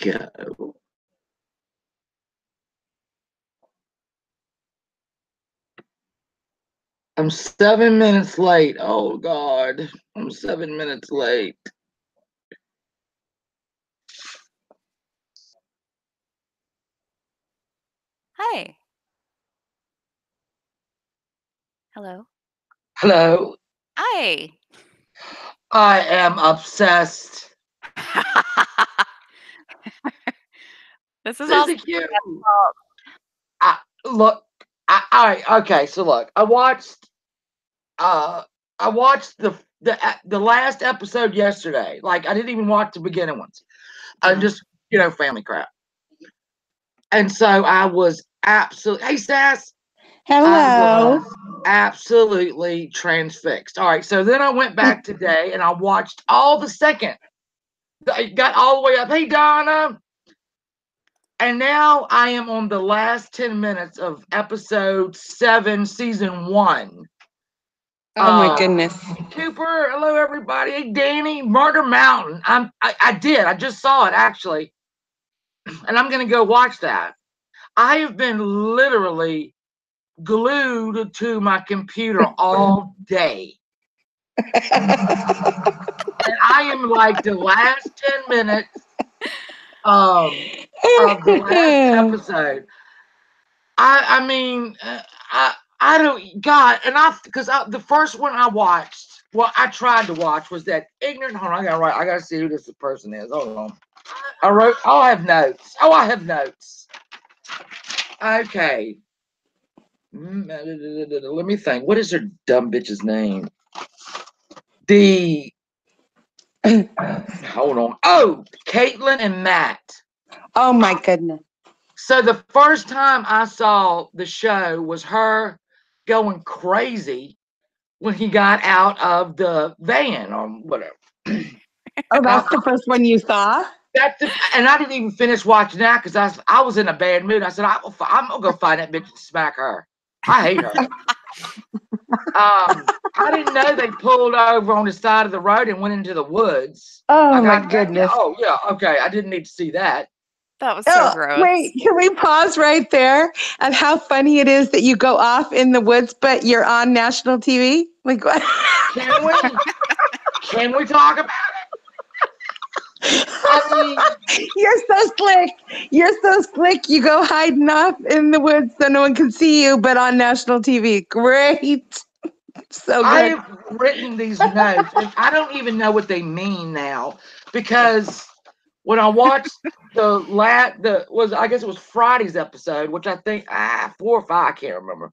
go. I'm 7 minutes late. Oh God, I'm 7 minutes late. Hi. Hello. Hello. Hi. I am obsessed. This is all Susie Q. Look. All right. Okay. So look, I watched the last episode yesterday. Like I didn't even watch the beginning ones. I just family crap. And so I was absolutely. Hey, Sass. Hello. I was absolutely transfixed. All right. So then I went back today and I watched all the second. I got all the way up. Hey, Donna. And now I am on the last 10 minutes of episode 7, season 1. Oh my goodness. Cooper, hello everybody. Hey, Danny, Murder Mountain. I just saw it actually. And I'm gonna go watch that. I have been literally glued to my computer all day. And I am like the last 10 minutes of the last episode. I mean, I don't, God, and because the first one I watched, well, I tried to watch was that Ignorant. Hold on, I gotta see who this person is. Hold on. I have notes. Oh, I have notes. Okay. Let me think. What is her dumb bitch's name? Hold on. Oh, Caitlin and Matt. Oh my goodness. So the first time I saw the show was her going crazy when he got out of the van or whatever. Oh, that's the first one you saw? And I didn't even finish watching that because I was in a bad mood. I said, I'm going to go find that bitch and smack her. I hate her. I didn't know they pulled over on the side of the road and went into the woods. Oh my goodness. Oh, yeah. Okay. I didn't need to see that. That was so gross. Wait, can we pause right there at how funny it is that you go off in the woods, but you're on national TV? Like, what? Can we talk about it? I mean, you're so slick. You're so slick. You go hiding off in the woods so no one can see you, but on national TV. Great. So good. I have written these notes, and I don't even know what they mean now because when I watched I guess it was Friday's episode, which I think 4 or 5, I can't remember.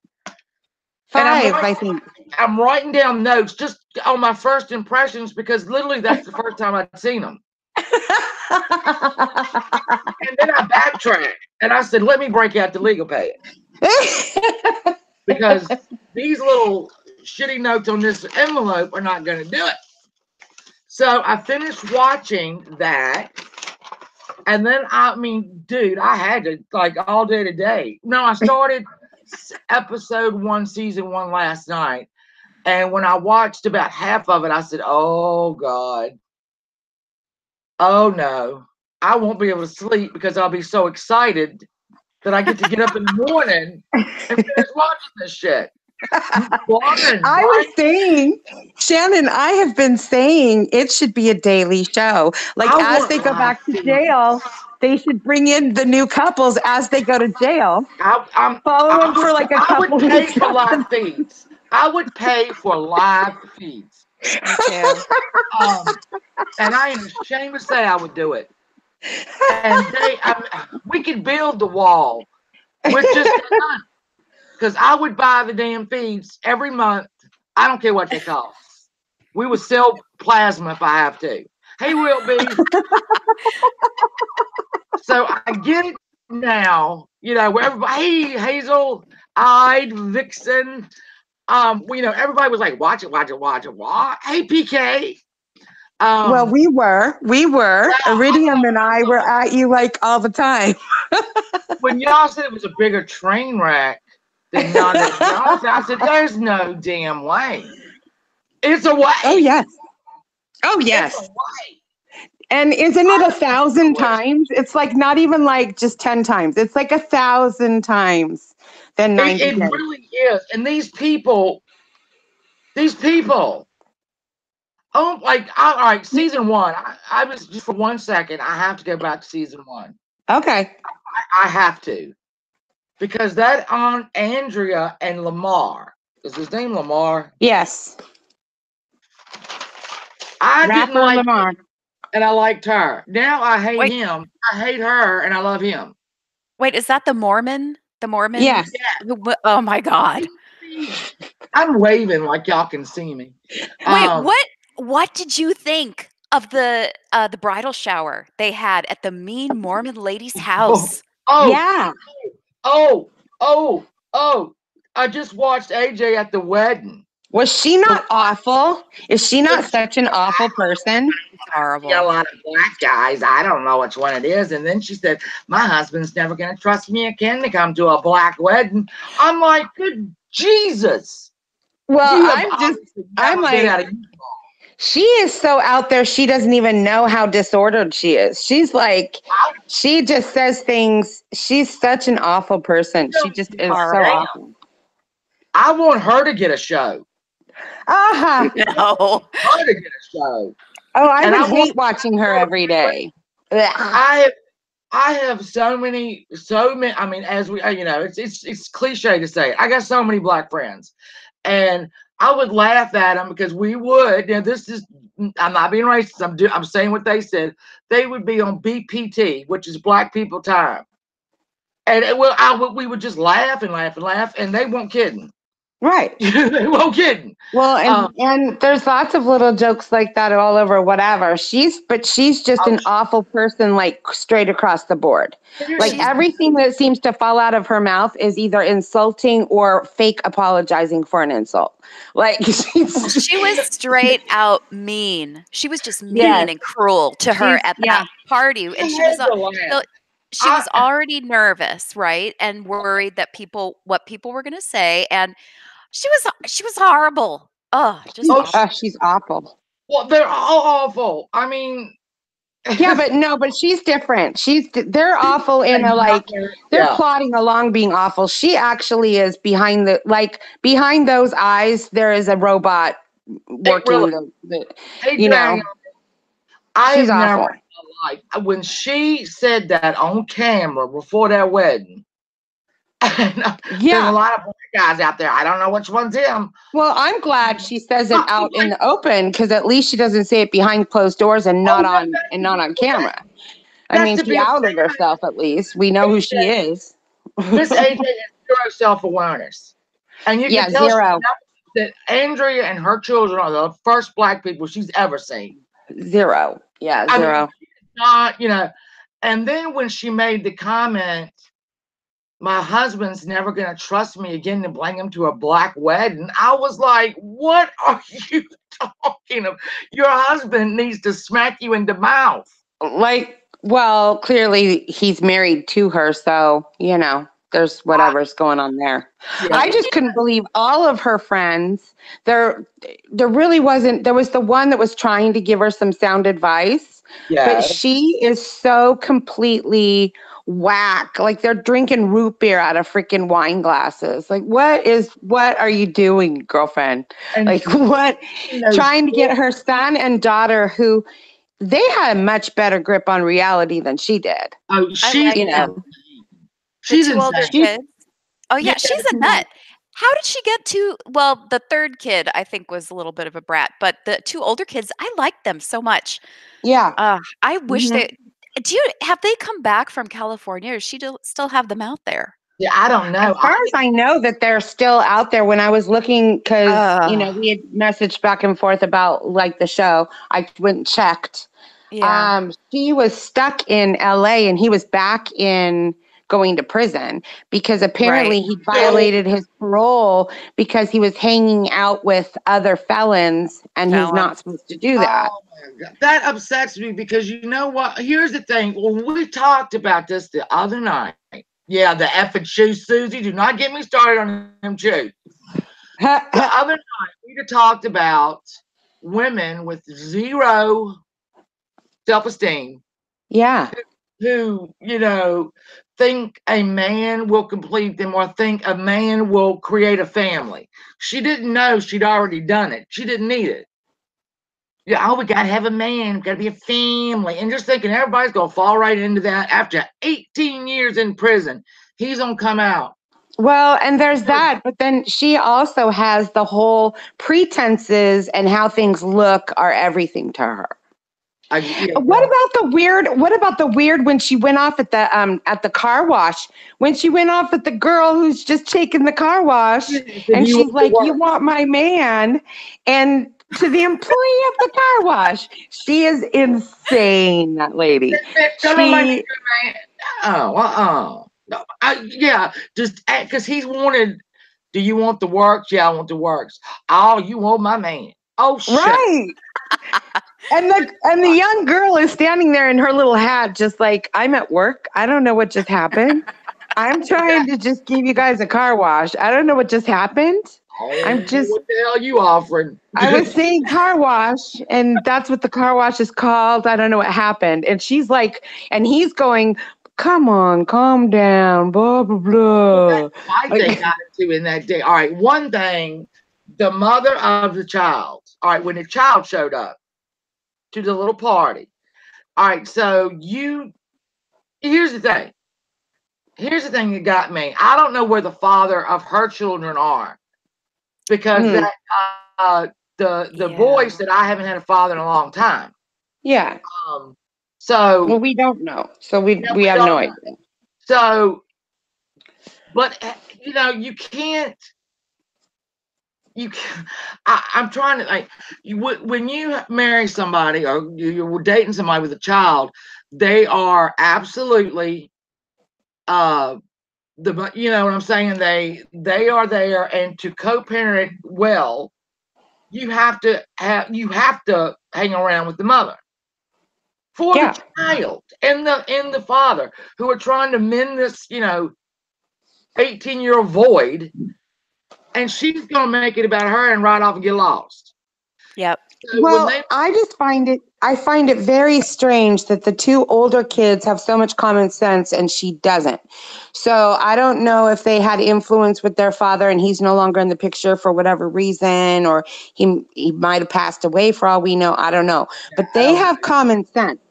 5, I think. I'm writing down notes just on my first impressions because literally that's the first time I'd seen them. And then I backtracked and I said, let me break out the legal pad. Because these little shitty notes on this envelope are not going to do it. So I finished watching that. And then, I mean, dude, I had to like all day today. No, I started episode 1, season 1 last night. And when I watched about half of it, I said, oh, God. Oh, no. I won't be able to sleep because I'll be so excited that I get to get up in the morning and finish watching this shit. I was saying, Shannon, I have been saying it should be a daily show. Like as they go back to jail, they should bring in the new couples as they go to jail. Follow them for like a couple weeks. I would pay for weeks. live feeds. I would pay for live feeds. Me too. And I am ashamed to say I would do it. And we could build the wall with just none. Because I would buy the damn feeds every month. I don't care what they cost. We would sell plasma if I have to. Hey, Will B. So I get it now. You know, where everybody, hey, Hazel, I'd Vixen. Everybody was like, watch it. Hey, PK. Well, we were. Iridium and I were at you like all the time. When y'all said it was a bigger train wreck than none of y'all, I said, there's no damn way. It's a way. Oh, yes. Oh, yes. It's a way. And isn't it 1,000 times? It's like not even like just 10 times. It's like 1,000 times than 90 It really is. And these people, oh, like, all right, season 1. I was just for 1 second. I have to go back to season 1. Okay. I have to, because that on Andrea and Lamar, is his name Lamar? Yes. I didn't like Lamar. him, and I liked her. Now I hate him. I hate her, and I love him. Wait, is that the Mormon? The Mormon? Yes. Oh my God. I'm waving like y'all can see me. Wait, what did you think of the bridal shower they had at the mean Mormon lady's house? Yeah. Oh, I just watched AJ at the wedding. Was she not awful? Is she not such an awful person? It's horrible. Yeah, a lot of black guys. I don't know which one it is. And then she said, my husband's never going to trust me again to come to a black wedding. I'm like, good Jesus. Well, I'm like, she is so out there. She doesn't even know how disordered she is. She's like, she just says things. She's such an awful person. She just is so awful. I want her to get a show. No. Her to get a show. Oh, I would hate watching her every day. I have so many. I mean, as we, it's cliche to say it. I got so many black friends, and I would laugh at them because we would. Now, I'm not being racist. I'm saying what they said. They would be on BPT, which is Black People Time, and we would just laugh and laugh and laugh, and they weren't kidding. Right. They weren't kidding. Well, and there's lots of little jokes like that all over whatever. She's just an awful person, like straight across the board. Like everything that seems to fall out of her mouth is either insulting or fake apologizing for an insult. Like she was straight out mean. She was just mean and cruel to her at that party. And she was already nervous, right? And worried that what people were going to say. And she was horrible. Oh, she's awful. Well, they're all awful. I mean, yeah, but she's different. They're awful in a they're plodding along being awful. She actually is behind those eyes. There is a robot working. I've never when she said that on camera before that wedding. There's a lot of black guys out there. I don't know which one's him. Well, I'm glad she says it out in the open because at least she doesn't say it behind closed doors and not on camera. I mean, she outed herself. At least we know who she is. Miss AJ has zero self-awareness, and you can tell zero. That Andrea and her children are the first black people she's ever seen. Zero. Yeah, zero. I mean, not, and then when she made the comment, my husband's never going to trust me again to bring him to a black wedding. I was like, what are you talking about? Your husband needs to smack you in the mouth. Well, clearly he's married to her. So, there's whatever's going on there. Yeah. I just couldn't believe all of her friends. There really wasn't. There was the one that was trying to give her some sound advice. Yeah. But she is so completely whack. Like they're drinking root beer out of freaking wine glasses. Like what are you doing, girlfriend? And what? Trying to get her son and daughter who they had a much better grip on reality than she did. Oh, she's older kids. Oh yeah, she's a nut. How did she get to? Well, the third kid I think was a little bit of a brat, but the two older kids, I liked them so much. Yeah. I wish they. Have they come back from California, or does she still have them out there? Yeah, I don't know. As far as I know that they're still out there. When I was looking, because we had messaged back and forth about the show, I went and checked. Yeah. She was stuck in LA and he was back in going to prison because apparently he violated his parole because he was hanging out with other felons and he's not supposed to do that. Oh my God. That upsets me because you know what? Here's the thing. When we talked about this the other night, yeah, the effing shoes, Susie, do not get me started on them shoes. The other night, we talked about women with zero self-esteem. Yeah. Who, think a man will complete them or think a man will create a family. She didn't know she'd already done it. She didn't need it. Yeah, oh, we got to have a man, got to be a family. And just thinking everybody's going to fall right into that after 18 years in prison. He's going to come out. Well, and there's that, but then she also has the whole pretenses and how things look are everything to her. What about the weird when she went off at the car wash? When she went off at the girl who's just taking the car wash, and she's like, "You want my man?" And to the employee of the car wash, she is insane. That lady. Just because he's wanted. Do you want the works? Yeah, I want the works. Oh, you want my man? Oh, shit. Right. And the young girl is standing there in her little hat, just like, I'm at work. I don't know what just happened. I'm trying to just give you guys a car wash. I don't know what just happened. What the hell are you offering? I was saying car wash, and that's what the car wash is called. I don't know what happened. And she's like, and he's going, come on, calm down, blah, blah, blah. They got into in that day. All right, one thing, the mother of the child. All right, when the child showed up to the little party. All right, so here's the thing. Here's the thing that got me. I don't know where the father of her children are, because the boys said I haven't had a father in a long time. Yeah. So we don't know. So we have no idea. So, but you can't. I'm trying to when you marry somebody or you're dating somebody with a child, they are absolutely you know what I'm saying, they are there, and to co-parent well, you have to hang around with the mother for the child and the father, who are trying to mend this 18-year-old void. And she's going to make it about her and ride off and get lost. Yep. So well, I find it very strange that the two older kids have so much common sense and she doesn't. So I don't know if they had influence with their father and he's no longer in the picture for whatever reason, or he might have passed away for all we know. I don't know. But they have common sense.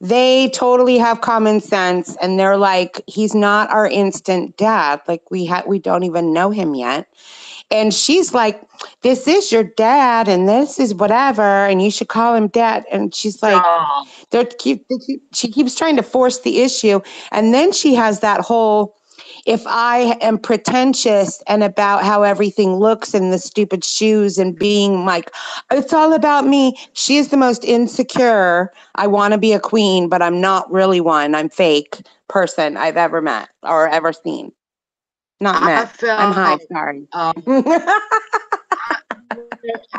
They totally have common sense, and they're like, he's not our instant dad. Like we don't even know him yet. And she's like, this is your dad, and this is whatever, and you should call him dad. And she's like, she keeps trying to force the issue. And then she has that whole, if I am pretentious and about how everything looks and the stupid shoes and being like, it's all about me. She is the most insecure, I want to be a queen, but I'm not really one. I'm fake person I've ever met or ever seen. Not met. I'm high, sorry. I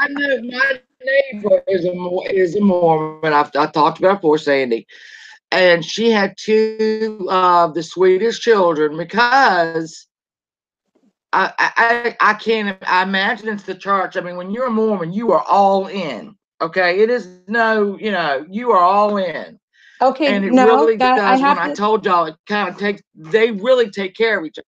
know my neighbor is a Mormon. I've talked about before, Sandy. And she had two of the sweetest children, because I can't imagine it's the church. I mean, when you're a Mormon, you are all in. Okay, it is you are all in. Okay, and it really does. When I told y'all, it kind of they really take care of each other.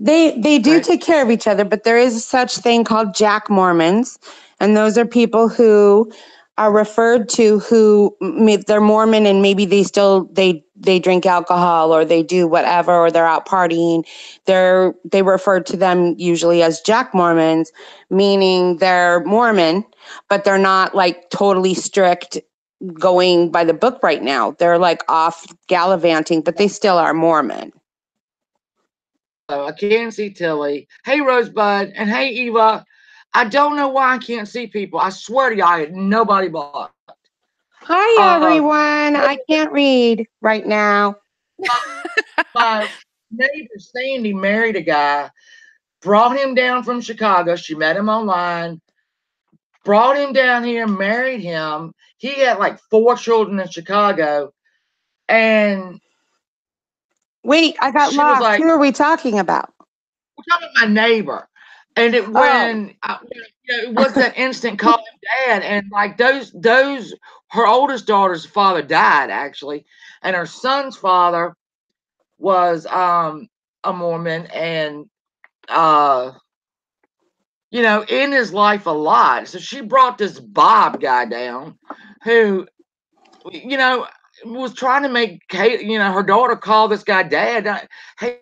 They do take care of each other, but there is such thing called Jack Mormons, and those are people who are referred to who they're Mormon and maybe they drink alcohol or they do whatever, or they're out partying. They refer to them usually as Jack Mormons, meaning they're Mormon, but they're not like totally strict going by the book right now. They're like off gallivanting, but they still are Mormon. I can't see Tilly. Hey, Rosebud. And hey, Eva. I don't know why I can't see people. I swear to y'all, nobody blocked. Hi, everyone. I can't read right now. My neighbor, Sandy, married a guy, brought him down from Chicago. She met him online, brought him down here, married him. He had like 4 children in Chicago. And wait, I got lost. Like, who are we talking about? We're talking about my neighbor. And it was that instant call him dad, and like those her oldest daughter's father died actually, and her son's father was a Mormon, and in his life a lot. So she brought this Bob guy down who was trying to make Kate, her daughter call this guy dad. Hey,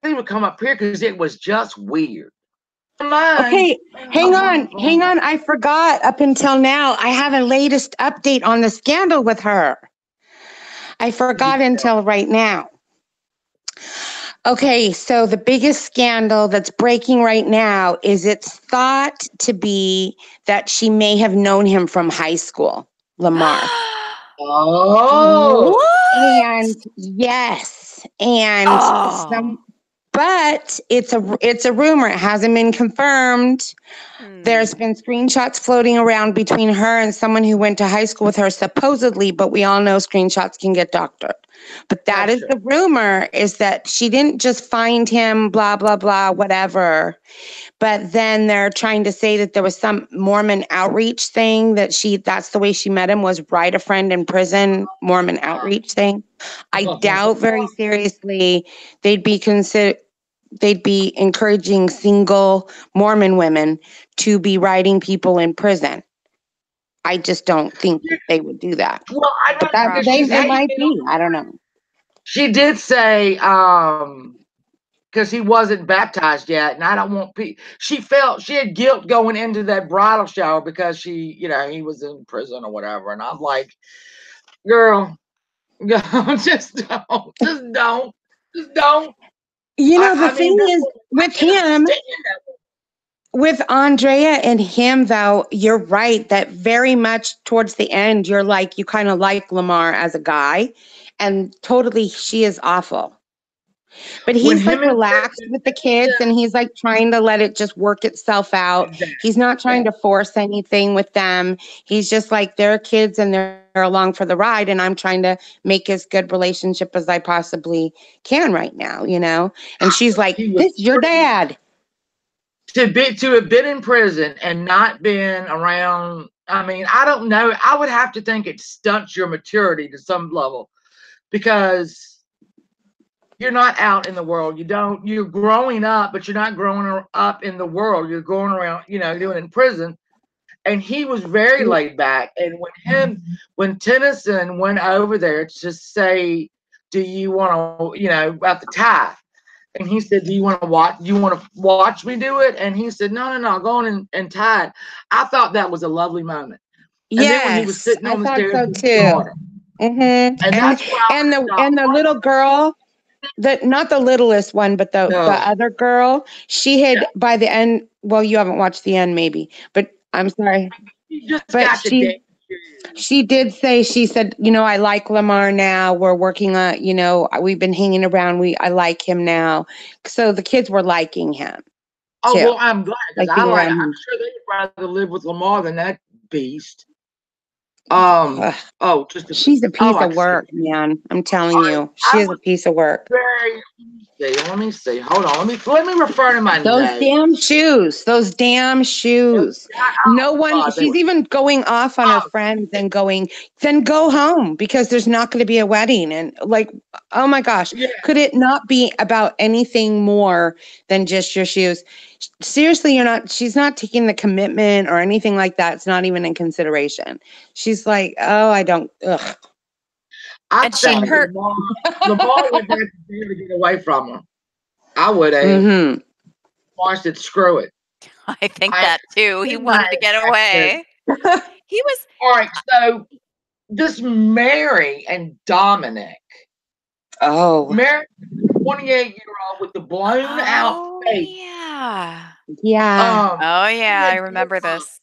he would come up here because it was just weird. Okay, hang on. I forgot up until now. I have a latest update on the scandal with her. I forgot until right now. Okay, so the biggest scandal that's breaking right now is it's thought to be that she may have known him from high school, Lamar. Oh. What? And yes, and but it's a rumor. It hasn't been confirmed. There's been screenshots floating around between her and someone who went to high school with her, supposedly, but we all know screenshots can get doctored. But that is the rumor, is that she didn't just find him, blah, blah, blah, whatever. But then they're trying to say that there was some Mormon outreach thing that's the way she met him, was write a friend in prison, Mormon outreach thing. I doubt very seriously they'd be encouraging single Mormon women to be writing people in prison. I just don't think they would do that. Well, they might be. I don't know. She did say, because he wasn't baptized yet, and I don't want people. She felt she had guilt going into that bridal shower because he was in prison or whatever, and I'm like, girl, just don't. The thing is with him. With Andrea and him, though, you're right that very much towards the end, you're like, you kind of like Lamar as a guy, and totally she is awful. But he's like relaxed with the kids, and he's like trying to let it just work itself out. He's not trying to force anything with them. He's just like, they're kids and they're along for the ride, and I'm trying to make as good relationship as I possibly can right now, And she's like, this is your dad. To have been in prison and not been around, I mean, I don't know. I would have to think it stunts your maturity to some level, because you're not out in the world. You're growing up, but you're not growing up in the world. You're going around, doing in prison. And he was very laid back. And when Tennyson went over there to say, do you want to, at the tie? And he said, do you want to watch me do it? And he said, no, go on and tie it. I thought that was a lovely moment. And then when he was sitting on the stairs, so too. And the little girl, not the littlest one, but the other girl, she had by the end. Well, you haven't watched the end, maybe, but I'm sorry. She did say, she said, I like Lamar now. We're working on, we've been hanging around. I like him now. So the kids were liking him. Oh, too. Well, I'm glad. I'm sure they'd rather live with Lamar than that beast. She's a piece of work, man. I'm telling you, she is a piece of work. Let me see. Hold on. Let me refer to my notes. Those damn shoes. No one. She's even going off on her friends and going, then go home, because there's not going to be a wedding. And like, oh my gosh, could it not be about anything more than just your shoes? Seriously, she's not taking the commitment or anything like that. It's not even in consideration. She's like, oh, I don't. Ugh. And Lamar went back to get away from her. I would have. Watched it. Screw it. I think that too. He wanted to get away. He was all right. So this Mary and Dominic. Oh, Mary, 28-year-old with the blown out face. Yeah. I remember this.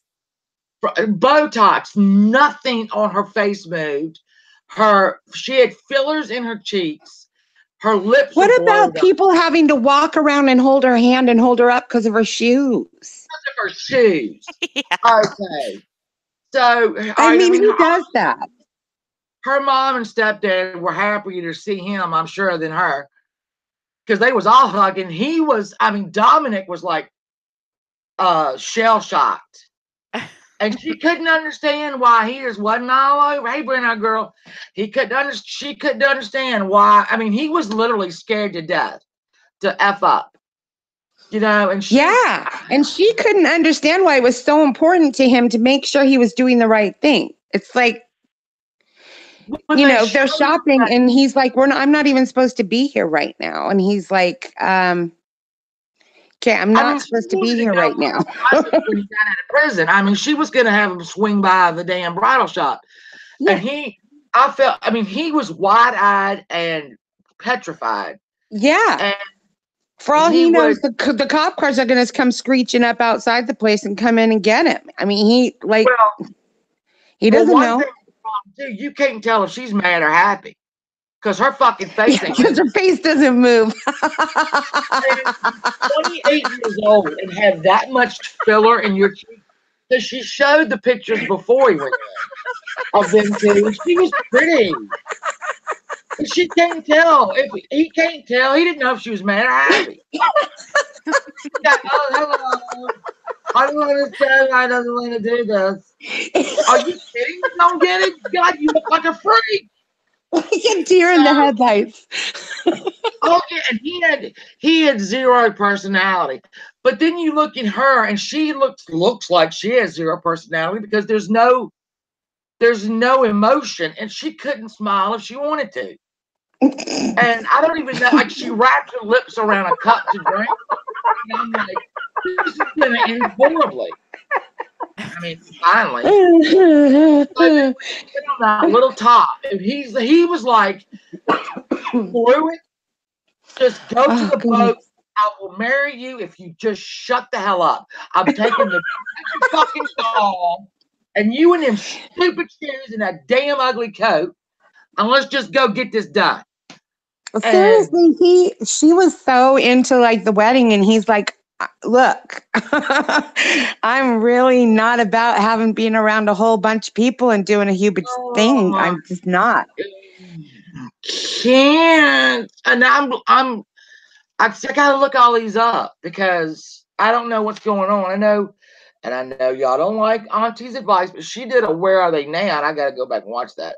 Botox. Nothing on her face moved. She had fillers in her cheeks. Her lips. What about people having to walk around and hold her hand and hold her up because of her shoes? Because of her shoes. Okay. So who does that? Her mom and stepdad were happier to see him, I'm sure, than her, because they was all hugging. Dominic was like shell shocked. And she couldn't understand why he just wasn't all over. Hey, Brenna girl. She couldn't understand why. I mean, he was literally scared to death to F up. You know, and and she couldn't understand why it was so important to him to make sure he was doing the right thing. It's like, they're shopping and he's like, I'm not even supposed to be here right now. And he's like, okay, I'm not supposed to be here right now. When he got out of prison, I mean, she was going to have him swing by the damn bridal shop. Yeah. And he was wide-eyed and petrified. Yeah. And for all he knows, the cop cars are going to come screeching up outside the place and come in and get him. I mean, he doesn't know. You can't tell if she's mad or happy. Because her fucking face ain't because her face doesn't move. 28 years old and have that much filler in your cheek. Because she showed the pictures before he went in of them two. She was pretty. But she can't tell. He can't tell. He didn't know if she was mad or happy. Hello. I don't understand why I doesn't want to do this. Are you kidding? Don't get it? God, you look like a freak. Like a deer in the headlights. Oh yeah, and he had zero personality. But then you look at her, and she looks like she has zero personality because there's no emotion, and she couldn't smile if she wanted to. And I don't even know, like she wrapped her lips around a cup to drink, and I'm like, this is gonna end horribly. I mean, finally, but on that little top, he was like, through it, just go to the boat. I will marry you if you just shut the hell up. I'm taking the fucking call, and you and them stupid shoes and that damn ugly coat, and let's just go get this done. Seriously, she was so into like the wedding, and he's like, look, I'm really not about having been around a whole bunch of people and doing a huge thing. I'm just not. Can't. And I gotta look all these up because I don't know what's going on. I know y'all don't like Auntie's advice, but she did a Where Are They Now? And I gotta go back and watch that.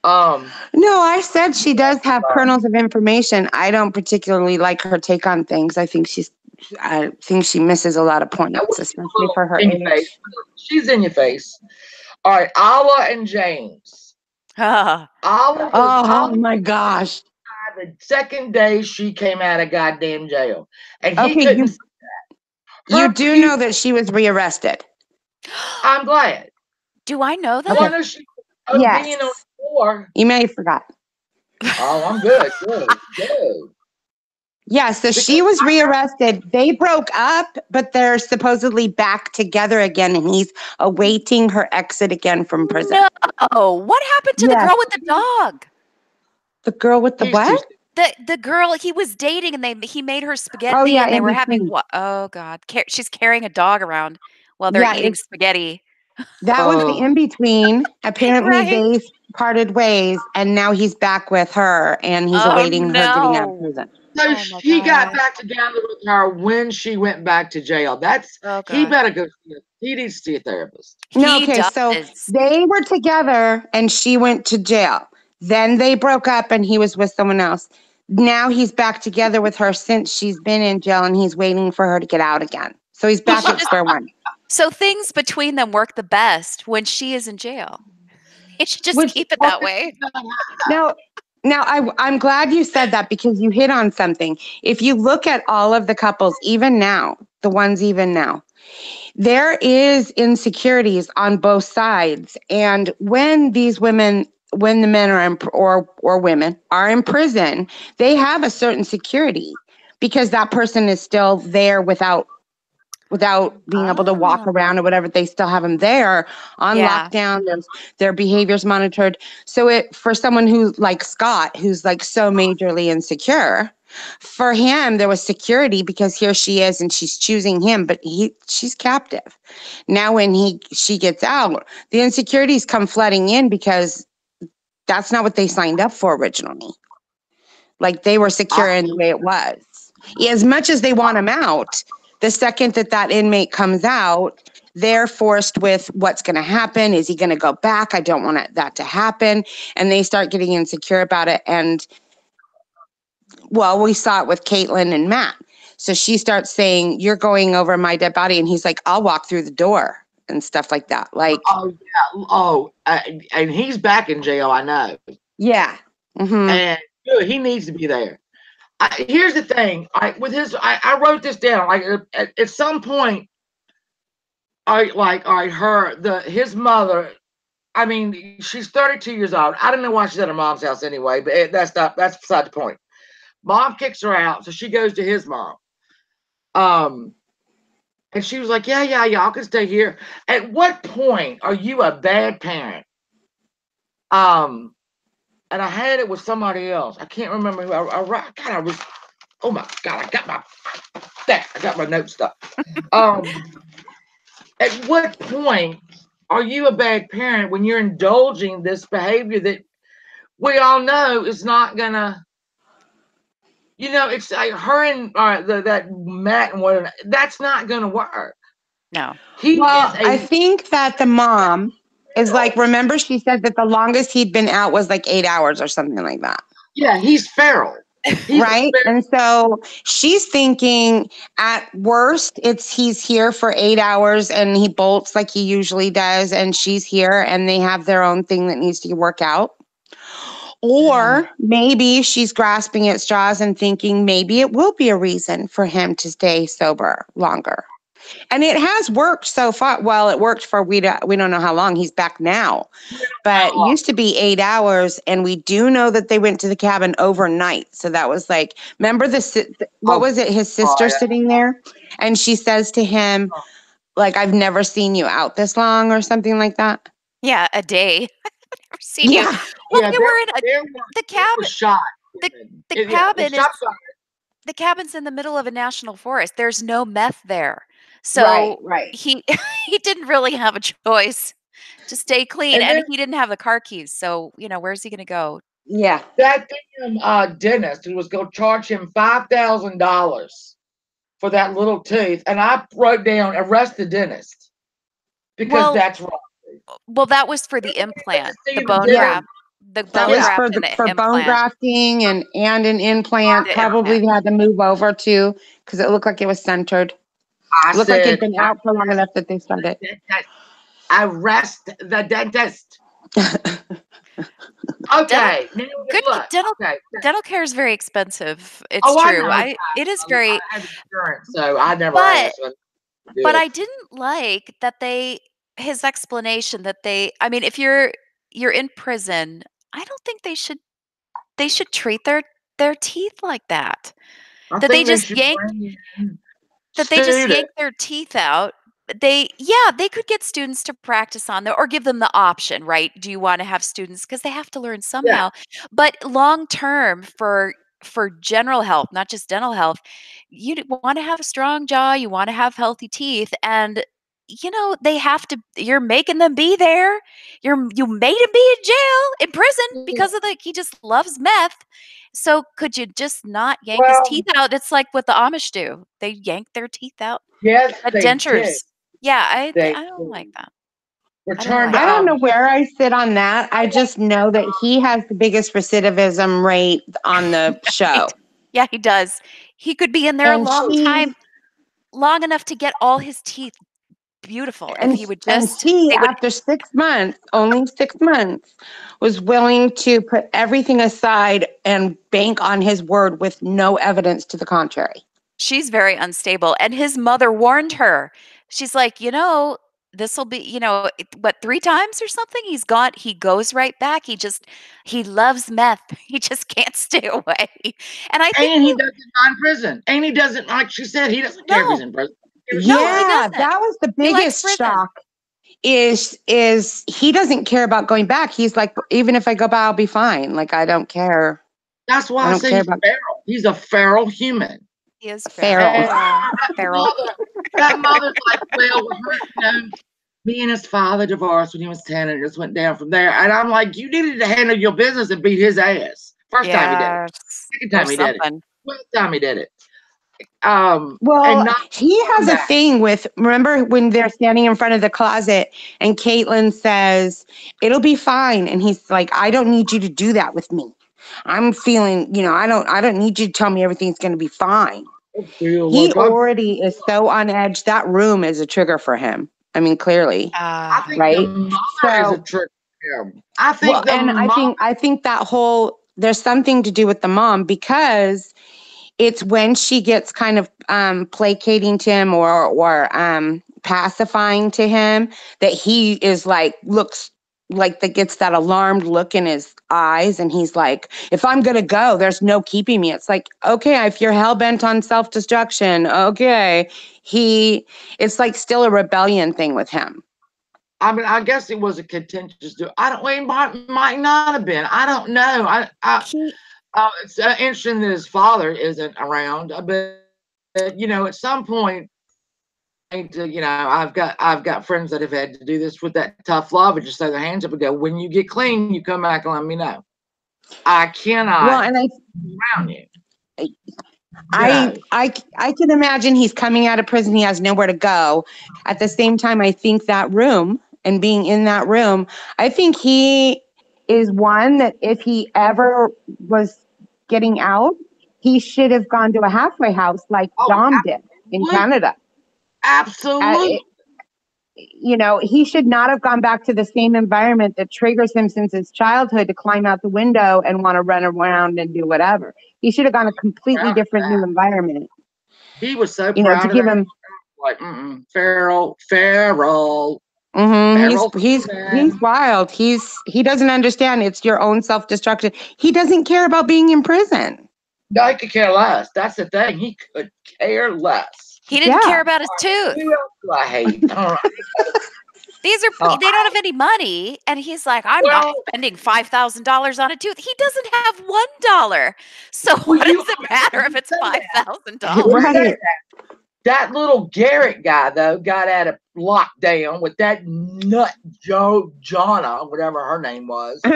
No, I said she does have kernels of information. I don't particularly like her take on things. I think she misses a lot of points, especially for her age. She's in your face. All right, Alla and James. Oh my gosh. The second day she came out of goddamn jail. And he couldn't see that. You do know that she was rearrested. I'm glad. Do I know that? Yes. Being on the floor. You may have forgot. Oh, I'm good. Good. Yeah, so she was rearrested. They broke up, but they're supposedly back together again, and he's awaiting her exit again from prison. No. What happened to the girl with the dog? The girl with the what? The girl he was dating, and he made her spaghetti, and they were having what? Oh God, she's carrying a dog around while they're eating spaghetti. That was the in between. Apparently, they parted ways, and now he's back with her, and he's awaiting her getting out of prison. So he got back together with her when she went back to jail. He better go. He needs to see a therapist. So they were together, and she went to jail. Then they broke up and he was with someone else. Now he's back together with her since she's been in jail, and he's waiting for her to get out again. So he's back at square one. So things between them work the best when she is in jail. It should just keep it that way. Now I'm glad you said that because you hit on something. If you look at all of the couples, even now, there is insecurities on both sides. And when the men are or women are in prison, they have a certain security because that person is still there without being able to walk around or whatever. They still have them there on lockdown. Their behavior's monitored. So for someone who like Scott, who's like so majorly insecure, for him there was security because here she is and she's choosing him, but she's captive. Now when she gets out, the insecurities come flooding in because that's not what they signed up for originally. Like they were secure in the way it was. As much as they want him out, the second that inmate comes out, they're forced with what's going to happen. Is he going to go back? I don't want that to happen. And they start getting insecure about it. And well, we saw it with Caitlin and Matt. So she starts saying, "You're going over my dead body." And he's like, "I'll walk through the door," and stuff like that. Like, oh yeah, and he's back in jail. I know. Yeah. Mm-hmm. And he needs to be there. Here's the thing. With his, I wrote this down. Like at some point, his mother. I mean, she's 32 years old. I don't know why she's at her mom's house anyway, but that's beside the point. Mom kicks her out, so she goes to his mom. And she was like, yeah, y'all can stay here. At what point are you a bad parent? And I had it with somebody else. I can't remember who. Oh my God, I got my notes stuff. At what point are you a bad parent when you're indulging this behavior that we all know is not gonna, it's like her and that Matt and whatever, that's not gonna work. No. I think that the mom is like, remember she said that the longest he'd been out was like 8 hours or something like that. Yeah, he's feral. Right? And so she's thinking at worst, he's here for 8 hours and he bolts like he usually does. And she's here and they have their own thing that needs to work out. Or maybe she's grasping at straws and thinking maybe it will be a reason for him to stay sober longer. And it has worked so far. Well, it worked for we don't know how long. He's back now. But it used to be 8 hours. And we do know that they went to the cabin overnight. So that was like, remember what was it? His sister sitting there. And she says to him, like, "I've never seen you out this long," or something like that. Yeah, a day. I've never seen you. Well, they were in the cabin. Shot. The cabin is the cabin's in the middle of a national forest. There's no meth there. So right. He didn't really have a choice to stay clean, and he didn't have the car keys. So, where's he going to go? Yeah. That damn dentist who was going to charge him $5,000 for that little tooth, and I wrote down, arrest the dentist, because that's wrong. Well, that was for the implant, the bone graft. That was for bone grafting and an implant. Probably they had to move over too, because it looked like it was centered. It looked like it'd been out for long enough that they started. Arrest the dentist. Okay. Dental care is very expensive. It's true. It is very. I have insurance, so I never had this one. But I didn't like that his explanation that I mean, if you're in prison, I don't think they should treat their teeth like that. That they just yank their teeth out. They could get students to practice on there or give them the option, right? Do you want to have students, because they have to learn somehow. Yeah. But long term for general health, not just dental health, you want to have a strong jaw, you want to have healthy teeth, and they have to. You're making them be there. You made him be in jail, in prison, because of he just loves meth. So could you just not yank his teeth out? It's like what the Amish do. They yank their teeth out. Yes, dentures. Did. Yeah, I don't like that. I don't know where I sit on that. I just know that he has the biggest recidivism rate on the show. Yeah, he does. He could be in there a long time, long enough to get all his teeth beautiful. And if he would just, after 6 months, only 6 months, was willing to put everything aside and bank on his word with no evidence to the contrary. She's very unstable. And his mother warned her. She's like, this will be, 3 times or something? He goes right back. He loves meth. He just can't stay away. And I think he doesn't mind prison. And he doesn't, like she said, he doesn't care if he's in prison. Yeah, that was the biggest shock. Is he doesn't care about going back. He's like, even if I go back, I'll be fine. Like, I don't care. That's why I say he's feral. He's a feral human. He is feral. Feral. That mother's like, well, me and his father divorced when he was 10, and it just went down from there. And I'm like, you needed to handle your business and beat his ass. First time he did it. Second time he did it. 12th time he did it. Well, he has a thing with, remember when they're standing in front of the closet and Caitlin says, it'll be fine. And he's like, I don't need you to do that with me. I'm feeling, I don't need you to tell me everything's going to be fine. He already is so on edge. That room is a trigger for him. I mean, clearly, I think right? is a trigger for him. I think, I think that whole, there's something to do with the mom, because it's when she gets kind of placating to him or pacifying to him that he is like, looks like that, gets that alarmed look in his eyes. And he's like, if I'm going to go, there's no keeping me. It's like, okay, if you're hell bent on self-destruction, okay. It's like still a rebellion thing with him. I mean, I guess it was a contentious deal. Might not have been. I don't know. It's interesting that his father isn't around, but at some point, I've got friends that have had to do this with that tough love and just throw their hands up and go, when you get clean, you come back and let me know. I cannot. Well, and around you. I can imagine he's coming out of prison. He has nowhere to go. At the same time, I think that room and being in that room, I think he is one that if he ever was getting out, he should have gone to a halfway house like Dom did in Canada. Absolutely. He should not have gone back to the same environment that triggers him since his childhood to climb out the window and want to run around and do whatever. He should have gone a completely different new environment. He was so proud to give him like Farrell. Mm-hmm. He's wild. He doesn't understand it's your own self-destruction. He doesn't care about being in prison. No, he could care less. That's the thing. He could care less. He didn't care about his tooth. Who else do I hate? All right. They don't have any money, and he's like, I'm not spending $5,000 on a tooth. He doesn't have $1. So what does it matter if it's $5,000? Right. That little Garrett guy, though, got out of lockdown with that nut Jonna, whatever her name was. He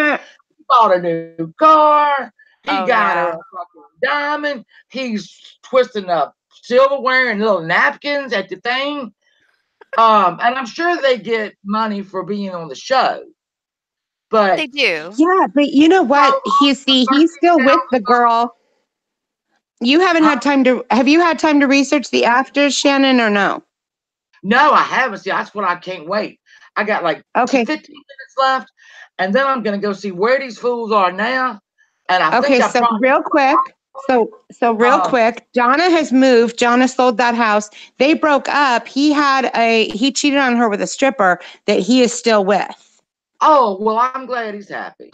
bought a new car. He got her a fucking diamond. He's twisting up silverware and little napkins at the thing. And I'm sure they get money for being on the show. But they do. Yeah, but you know what? He's still with the girl. You haven't had time to, have you had time to research the afters, Shannon, or no? No, I haven't. See, that's what I can't wait. I got like 15 minutes left, and then I'm going to go see where these fools are now. And I think real quick. So real quick, Donna has moved. Donna sold that house. They broke up. He cheated on her with a stripper that he is still with. Oh, well, I'm glad he's happy.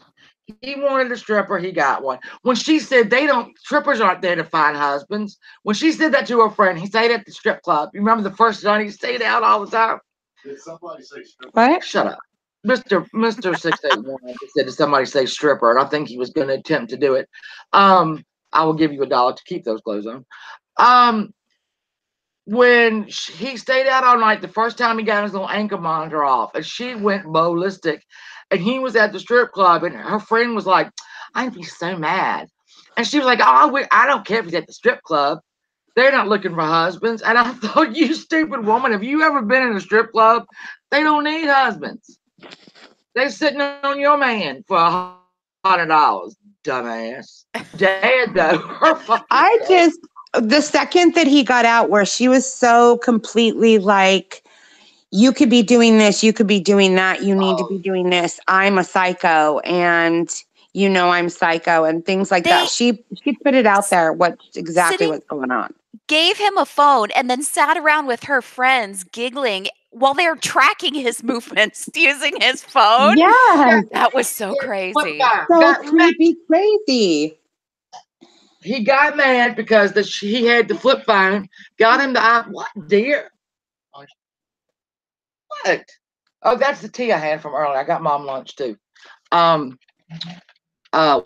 He wanted a stripper. He got one. When she said strippers aren't there to find husbands. When she said that to her friend, he stayed at the strip club. You remember the first night he stayed out all the time? Did somebody say stripper? What? Shut up. Mr. 681 said, did somebody say stripper? And I think he was going to attempt to do it. I will give you $1 to keep those clothes on. When he stayed out all night, the first time he got his little ankle monitor off, and she went ballistic. And he was at the strip club, and her friend was like, I'd be so mad. And she was like, I don't care if he's at the strip club. They're not looking for husbands. And I thought, you stupid woman, have you ever been in a strip club? They don't need husbands. They're sitting on your man for $100, dumbass. Dad, though. The second that he got out, where she was so completely like, you could be doing this, you could be doing that, you need to be doing this. I'm a psycho, and I'm psycho, and things like that. She put it out there what's going on. Gave him a phone and then sat around with her friends giggling while they're tracking his movements using his phone. Yeah. That was so crazy. So creepy, crazy. He got mad because he had the flip phone, got him what, dear? What? Oh, that's the tea I had from earlier. I got mom lunch too. What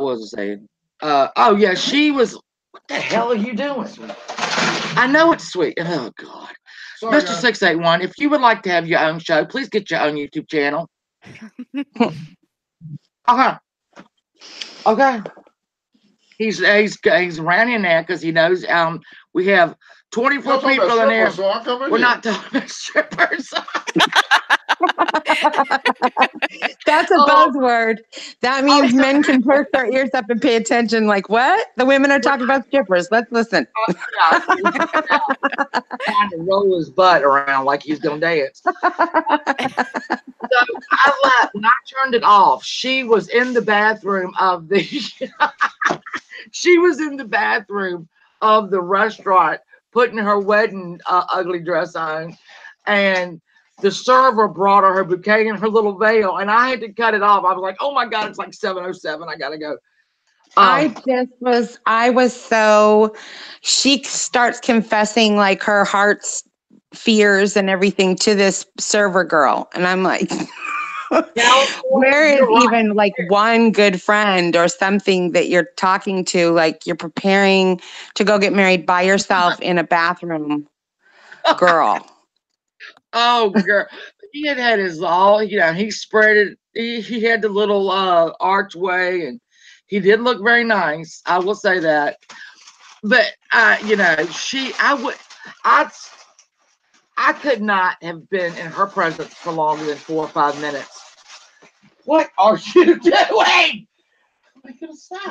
was I saying? She was, what the hell are you doing? I know it's sweet. Oh, God. Sorry, Mr. 681, if you would like to have your own show, please get your own YouTube channel. Okay. He's ran in there because he knows we have 24 people in there. We're not talking about strippers. That's a buzzword. That means men can perk their ears up and pay attention. Like, what? The women are talking about strippers. Let's listen. Trying to roll his butt around like he's going to dance. So I left. When I turned it off, she was in the bathroom of the she was in the bathroom of the restaurant putting her wedding ugly dress on, and the server brought her bouquet and her little veil, and I had to cut it off. I was like, oh my God, it's like 7:07. I gotta go. She starts confessing like her heart's fears and everything to this server girl. And I'm like, where is even like one good friend or something that you're talking to? Like you're preparing to go get married by yourself in a bathroom, girl. Oh, girl. He had his he spread it. He had the little archway, and he did look very nice. I will say that. But I could not have been in her presence for longer than 4 or 5 minutes. What are you doing?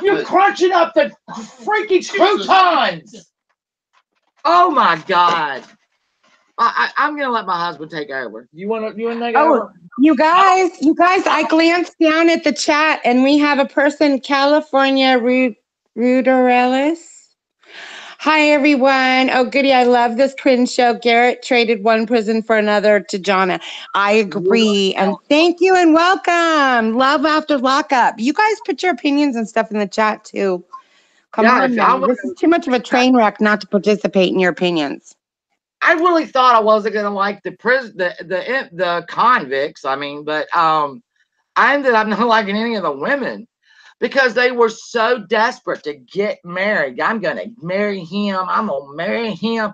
You're crunching up the freaking croutons. Oh my God. I'm gonna let my husband take over. You want to take over? You guys, I glanced down at the chat and we have a person, California Ruderellis. Hi everyone. Oh goody, I love this cringe show. Garrett traded one prison for another to Jonna. I agree. And thank you and welcome. Love after lockup. You guys put your opinions and stuff in the chat too. Come on now. This is too much of a train wreck not to participate in your opinions. I really thought I wasn't gonna like the convicts. I mean, but I ended up not liking any of the women because they were so desperate to get married. I'm gonna marry him. I'm gonna marry him.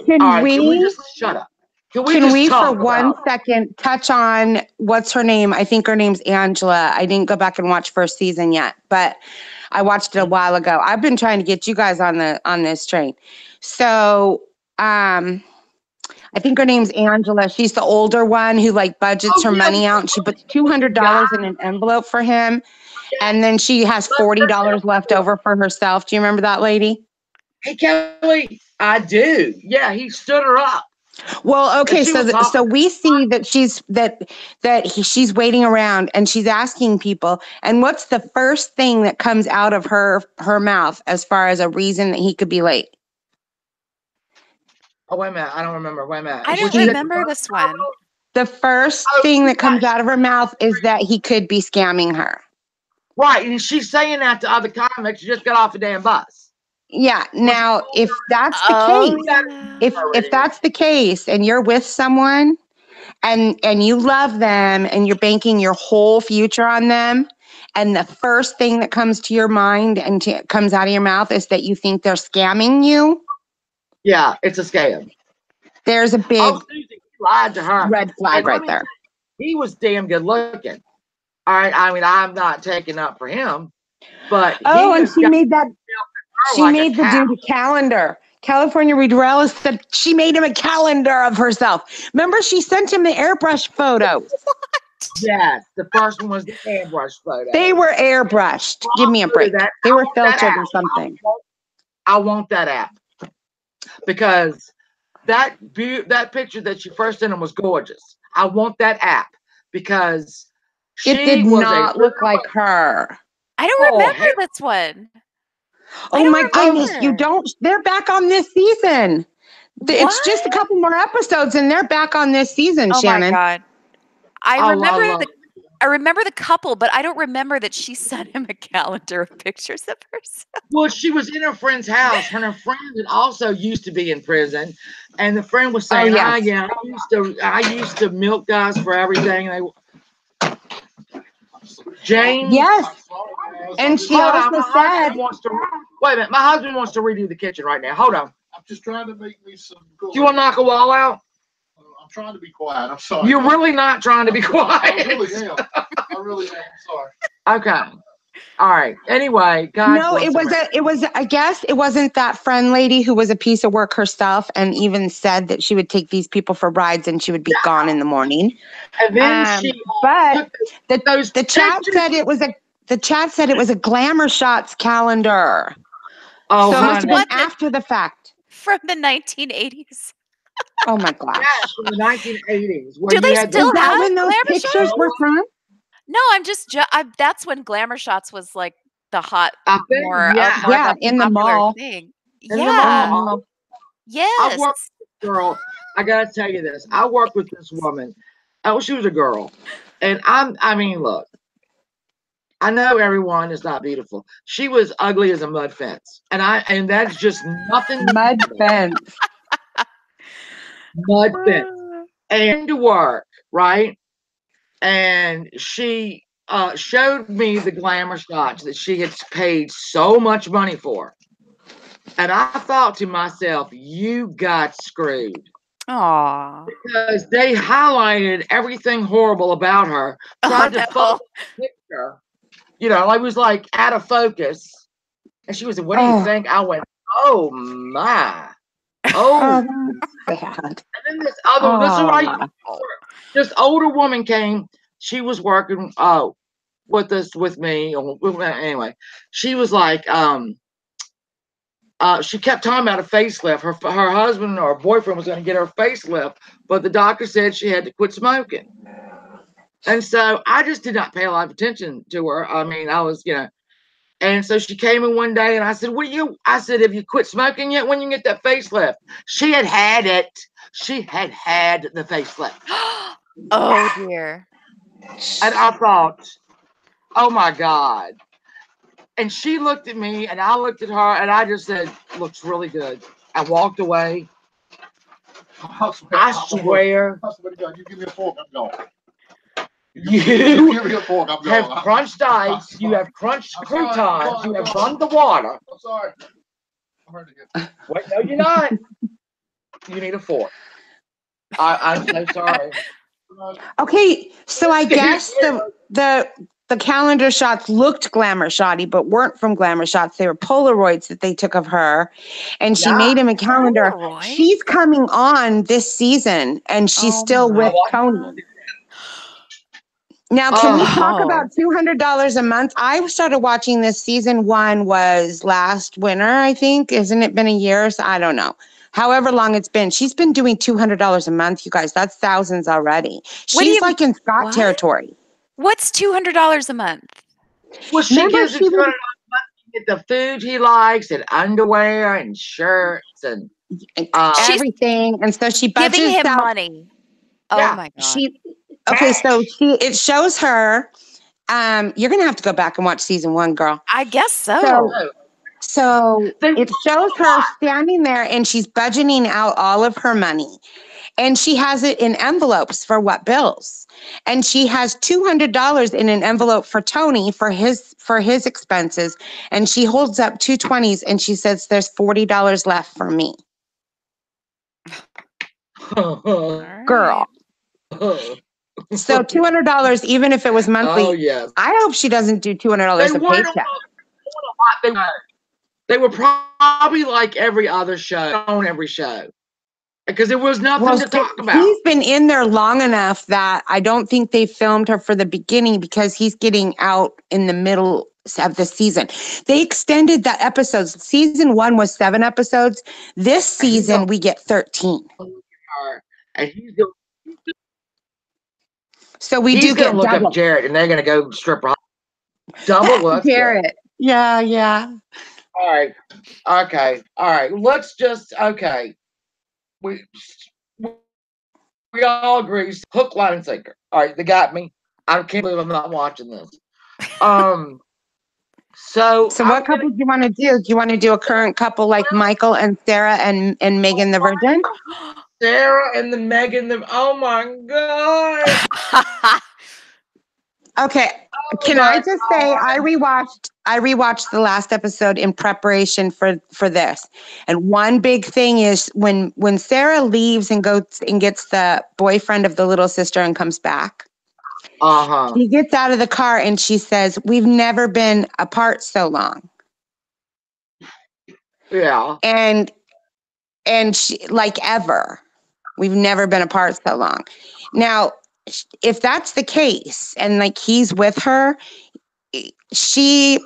Can we just shut up? Can we for 1 second touch on what's her name? I think her name's Angela. I didn't go back and watch first season yet, but I watched it a while ago. I've been trying to get you guys on this train. So I think her name's Angela. She's the older one who like budgets her money out. And she puts $200 in an envelope for him. And then she has $40 left over for herself. Do you remember that lady? Hey, Kelly, I do. Yeah, he stood her up. Well, okay, so we see that she's waiting around and she's asking people. And what's the first thing that comes out of her mouth as far as a reason that he could be late? Oh, wait a minute. I don't remember. Wait a minute. I don't remember this one. The first thing that comes out of her mouth is that he could be scamming her. Right. And she's saying that to other comics. She just got off a damn bus. Yeah. Now, if that's the case, if that's the case and you're with someone and you love them and you're banking your whole future on them, and the first thing that comes to your mind and comes out of your mouth is that you think they're scamming you. Yeah, it's a scam. There's a big lied to her. Red flag right there. He was damn good looking. All right. I mean, I'm not taking up for him, but and she made that. She made the dude a calendar. California Ruderellis said she made him a calendar of herself. Remember, she sent him the airbrush photos. Yes, the first one was the airbrush photo. They were airbrushed. Give me a break. They were filtered or something. I want that app. Because that picture that she first sent him was gorgeous. I want that app because it did not look like her. I don't remember this one. Oh my goodness, you don't. They're back on this season. It's just a couple more episodes and they're back on this season, Shannon. Oh my God. I remember the couple, but I don't remember that she sent him a calendar of pictures of herself. Well, she was in her friend's house, and her friend had also used to be in prison. And the friend was saying, I used to milk guys for everything. James. Yes. And she also said, wait a minute, my husband wants to redo the kitchen right now. Hold on. I'm just trying to make me some. Do you want to knock a wall out? I'm trying to be quiet. I'm sorry. You're really not trying to be quiet. I really am. I'm sorry. Okay. All right. Anyway, God. No, it was. I guess it wasn't that friend lady who was a piece of work herself, and even said that she would take these people for rides and she would be gone in the morning. And then but the chat said it was a Glamour Shots calendar. Oh, so it must have been after the fact. From the 1980s. Oh my gosh. Yeah, from the 1980s. Do they still have when those pictures shots? were from? No, I'm just. That's when Glamour Shots was like the hot, more in the mall. Thing. In the mall. Yes. I worked with this girl. I gotta tell you this. I worked with this woman. Oh, she was a girl, and I mean, look. I know everyone is not beautiful. She was ugly as a mud fence, and that's just nothing. Mud fence. Mud fence. And to work, right? And she showed me the Glamour Shots that she had paid so much money for. And I thought to myself, you got screwed. Aww. Because they highlighted everything horrible about her. Tried to focus the picture. You know, I was like out of focus. And she was like, what do you think? I went, oh my. Oh, bad. And then this other, this older woman came. She was working with me. Anyway, she was like, she kept talking about a facelift. Her husband or boyfriend was going to get her a facelift, but the doctor said she had to quit smoking. And so I just did not pay a lot of attention to her. I mean, I was, and so she came in one day and I said, I said, have you quit smoking yet? When you get that facelift? She had it. She had the facelift. Oh dear. And I thought, oh my God. And she looked at me and I looked at her and I just said, looks really good. I walked away. I swear. You give me a fork, I'm going. You have crunched ice, you have crunched croutons, you have run the water. I'm sorry. I'm hurt again. Wait, no, you're not. You need a fork. I'm so sorry. Okay, so I guess the calendar shots looked Glamour Shotty, but weren't from Glamour Shots. They were Polaroids that they took of her, and she made him a calendar. Polaroid? She's coming on this season, and she's still with Tony. Now, can we talk about $200 a month? I started watching this. Season 1 was last winter, I think. Isn't it been a year? So I don't know. However long it's been. She's been doing $200 a month, you guys. That's thousands already. She's like in Scott territory. What's $200 a month? Well, she gives $200 a month to get the food he likes and underwear and shirts and everything. And so she budgets giving him money. Oh my God. It shows her. You're gonna have to go back and watch season 1, girl. I guess so. So it shows her standing there and she's budgeting out all of her money. And she has it in envelopes for what bills. And she has $200 in an envelope for Tony for his expenses. And she holds up 2 20s and she says, there's $40 left for me. Girl. So $200, even if it was monthly. Oh, yes. I hope she doesn't do $200 a paycheck. They were probably like every other show, on every show. Because there was nothing to talk about. He's been in there long enough that I don't think they filmed her for the beginning because he's getting out in the middle of the season. They extended the episodes. Season 1 was 7 episodes. This season we get 13. And he's so we do get look double. Up Jarrett, and they're gonna go stripper. Double look. Jarrett. Yeah. All right. Okay. All right. Let's just We all agree. Hook, line, and sinker. All right, they got me. I can't believe I'm not watching this. So what couple do you want to do? Do you want to do a current couple like Michael and Sarah and Megan the Virgin? Sarah and the Megan the. Oh my God. Okay. Can I just say I rewatched the last episode in preparation for this. And one big thing is when Sarah leaves and goes and gets the boyfriend of the little sister and comes back. She gets out of the car and she says, "We've never been apart so long." Yeah. And she, like, ever. We've never been apart so long. Now, if that's the case and like he's with her, she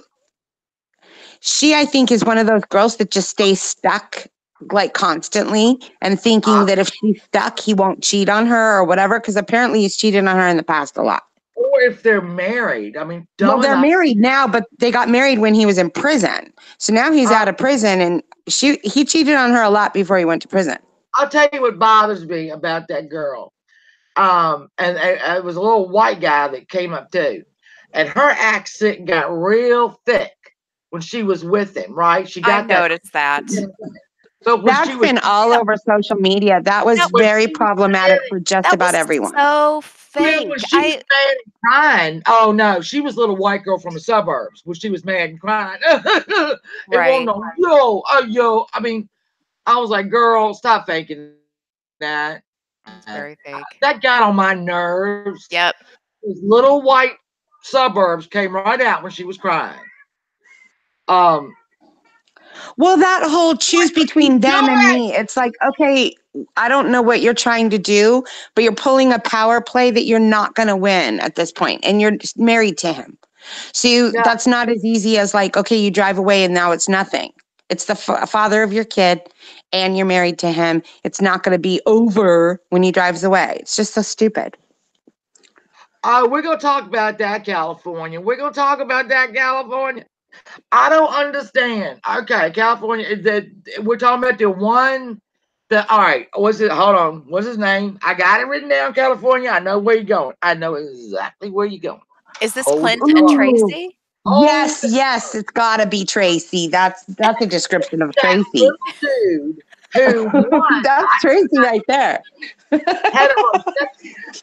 I think is one of those girls that just stays stuck like constantly and thinking that if she's stuck, he won't cheat on her or whatever. Because apparently he's cheated on her in the past a lot. Or if they're married. I mean, well, they're married now, but they got married when he was in prison. So now he's out of prison, and he cheated on her a lot before he went to prison. I'll tell you what bothers me about that girl. And it was a little white guy that came up too. And her accent got real thick when she was with him, right? She got noticed that. So that's been all over social media. That was very problematic for just about everyone. So fake. When she was mad and crying. Oh no, she was a little white girl from the suburbs when she was mad and crying. Right. Yo. I mean, I was like, girl, stop faking that. It's very fake. That got on my nerves. Yep. Those little white suburbs came right out when she was crying. Well, that whole choose between them and me, it's like, okay, I don't know what you're trying to do, but you're pulling a power play that you're not going to win at this point, and you're married to him. So that's not as easy as like, okay, you drive away and now it's nothing. It's the father of your kid and you're married to him. It's not going to be over when he drives away. It's just so stupid. We're going to talk about that, California. I don't understand. Okay, California. We're talking about the one. All right. Hold on. What's his name? I got it written down. California. I know where you're going. I know exactly where you're going. Is this Clint and Tracy? Yes. It's got to be Tracy. That's a description of Tracy. Dude who that's Tracy right there.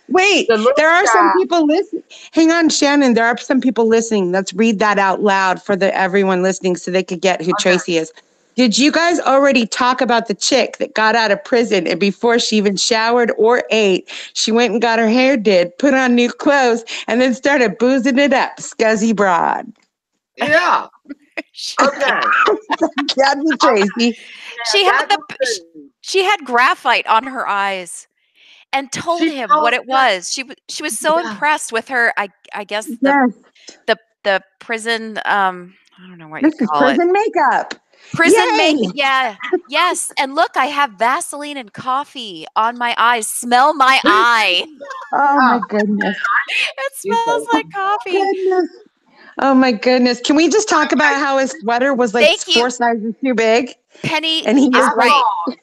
Wait, there are some people listening. Hang on, Shannon. There are some people listening. Let's read that out loud for everyone listening so they could get who Tracy is. Did you guys already talk about the chick that got out of prison and before she even showered or ate, she went and got her hair did, put on new clothes, and then started boozing it up? Scuzzy broad. Yeah. Okay. That'd be Tracy. She had graphite on her eyes and told him what it was. She was so impressed with her. I guess the prison. I don't know what you call it. Prison makeup. Prison makeup. Yeah. Yes. And look, I have Vaseline and coffee on my eyes. Smell my eye. Oh my goodness. It smells like coffee. Goodness. Oh my goodness. Can we just talk about how his sweater was like 4 sizes too big? Penny and he was right.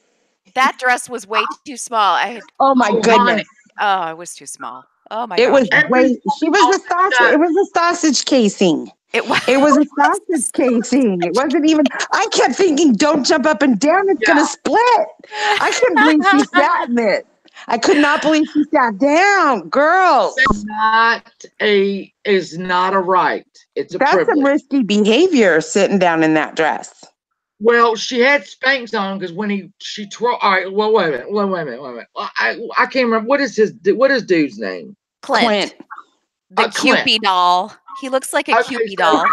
That dress was way too small. Oh my goodness. Oh, it was too small. Oh my gosh. It was she was the sausage. It was a sausage casing. It was a sausage casing. It wasn't even. I kept thinking, don't jump up and down. It's gonna split. I couldn't believe she sat in it. I could not believe she sat down. Girls. It's not a right. It's a That's privilege. Some risky behavior sitting down in that dress. Well, she had Spanx on because when she twirled. All right. Well, wait a minute. I can't remember what is dude's name? Clint. The Cupid doll. He looks like a Cupid doll. With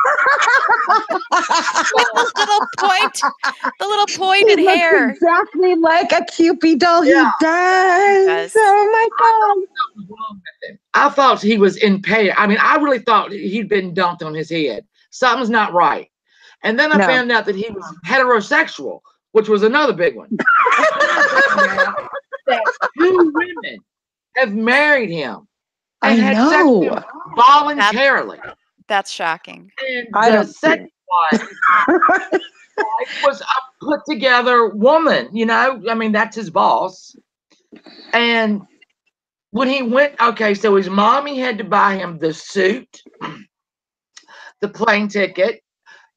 the little pointed hair. Exactly like a Cupid doll. Yeah. He does. Oh my God. I thought he was impaired. I mean, I really thought he'd been dunked on his head. Something's not right. And then I found out that he was heterosexual, which was another big one. That 2 women have married him. And had sex with him voluntarily. That's shocking. And the second wife was a put together woman, I mean, that's his boss. And when he went, so his mommy had to buy him the suit, the plane ticket,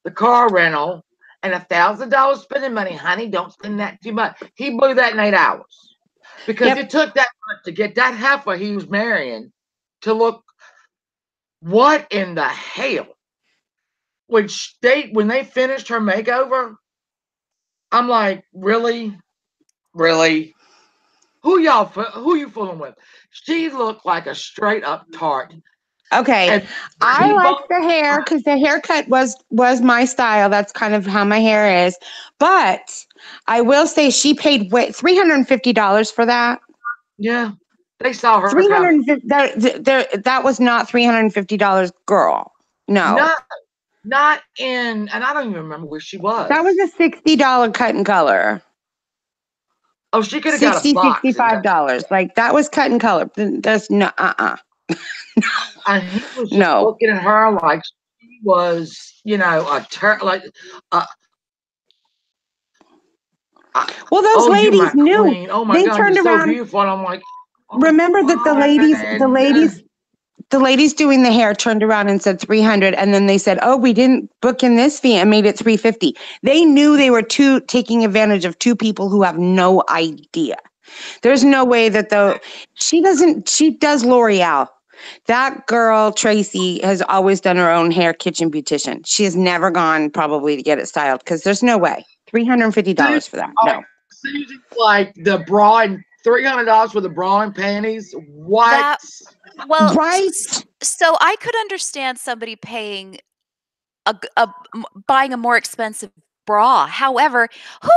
the car rental, and $1,000 spending money. Honey, don't spend that too much. He blew that in 8 hours because it took that much to get that heifer he was marrying to look. What in the hell? When they finished her makeover, I'm like, really? Who you fooling with? She looked like a straight up tart. Okay, and I like the hair because the haircut was my style. That's kind of how my hair is. But I will say she paid $350 for that. Yeah, they saw her. That was not $350, girl. No, not in, and I don't even remember where she was. That was a $60 cut and color. Oh, she could have got a box. $65. Like that was cut and color. That's no, And he was just looking at her like she was, you know, well, those ladies knew. Oh my God, turned around. So beautiful. And I'm like, remember that the ladies doing the hair turned around and said 300, and then they said, "Oh, we didn't book in this fee," and made it 350. They knew they were taking advantage of two people who have no idea. There's no way that she does L'Oreal. That girl, Tracy, has always done her own hair, kitchen beautician. She has never gone probably to get it styled because there's no way. $350 for that. No. Susan, like the bra and $300 for the bra and panties. What? Right. So I could understand somebody paying buying a more expensive bra. However, who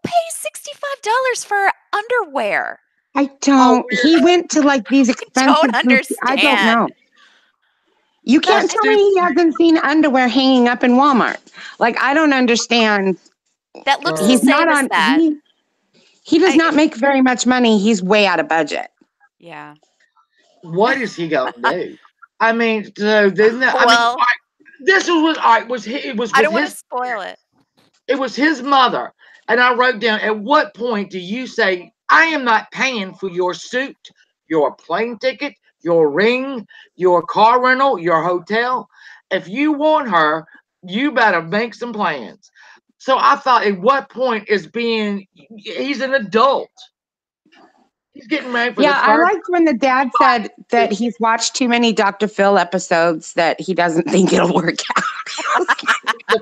pays $65 for underwear? I don't. He went to like these expensive. I don't understand. I don't know. You can't tell me he hasn't seen underwear hanging up in Walmart. Like I don't understand. That looks the same as that. He does not make very much money. He's way out of budget. Yeah. What is he going to do? I mean, so this was it was. I don't want to spoil it. It was his mother, and I wrote down. At what point do you say, "I am not paying for your suit, your plane ticket, your ring, your car rental, your hotel"? If you want her, you better make some plans. So I thought, at what point is he's an adult. He's getting married for the I liked when the dad said that he's watched too many Dr. Phil episodes that he doesn't think it'll work out. The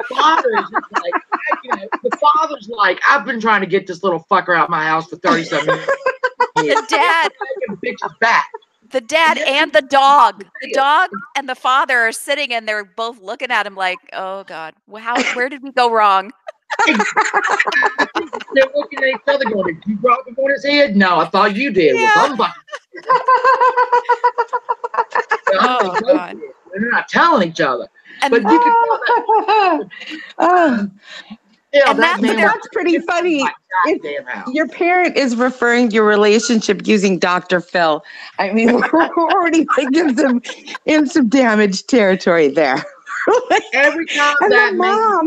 father's like, I've been trying to get this little fucker out of my house for 37 years. The dad and the dog. The dog and the father are sitting and they're both looking at him like, oh God, where did we go wrong? They're looking at each other going, "Did you drop him on his head?" "No, I thought you did." Yeah. Oh, God. They're not telling each other. But you can tell that. That's pretty funny. Your parent is referring to your relationship using Dr. Phil. I mean, we're already in some damaged territory there. Every time the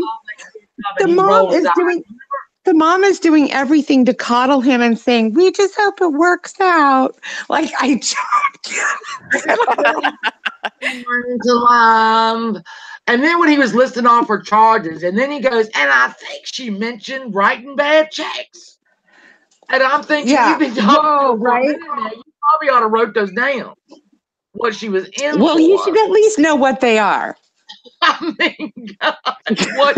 mom is doing everything to coddle him and saying, "We just hope it works out." Like I And then when he was listing off her charges, and then he goes, "And I think she mentioned writing bad checks." And I'm thinking, you've been talking right? You probably ought to wrote those down. What she was in. Well, you should at least know what they are. I mean, God, what?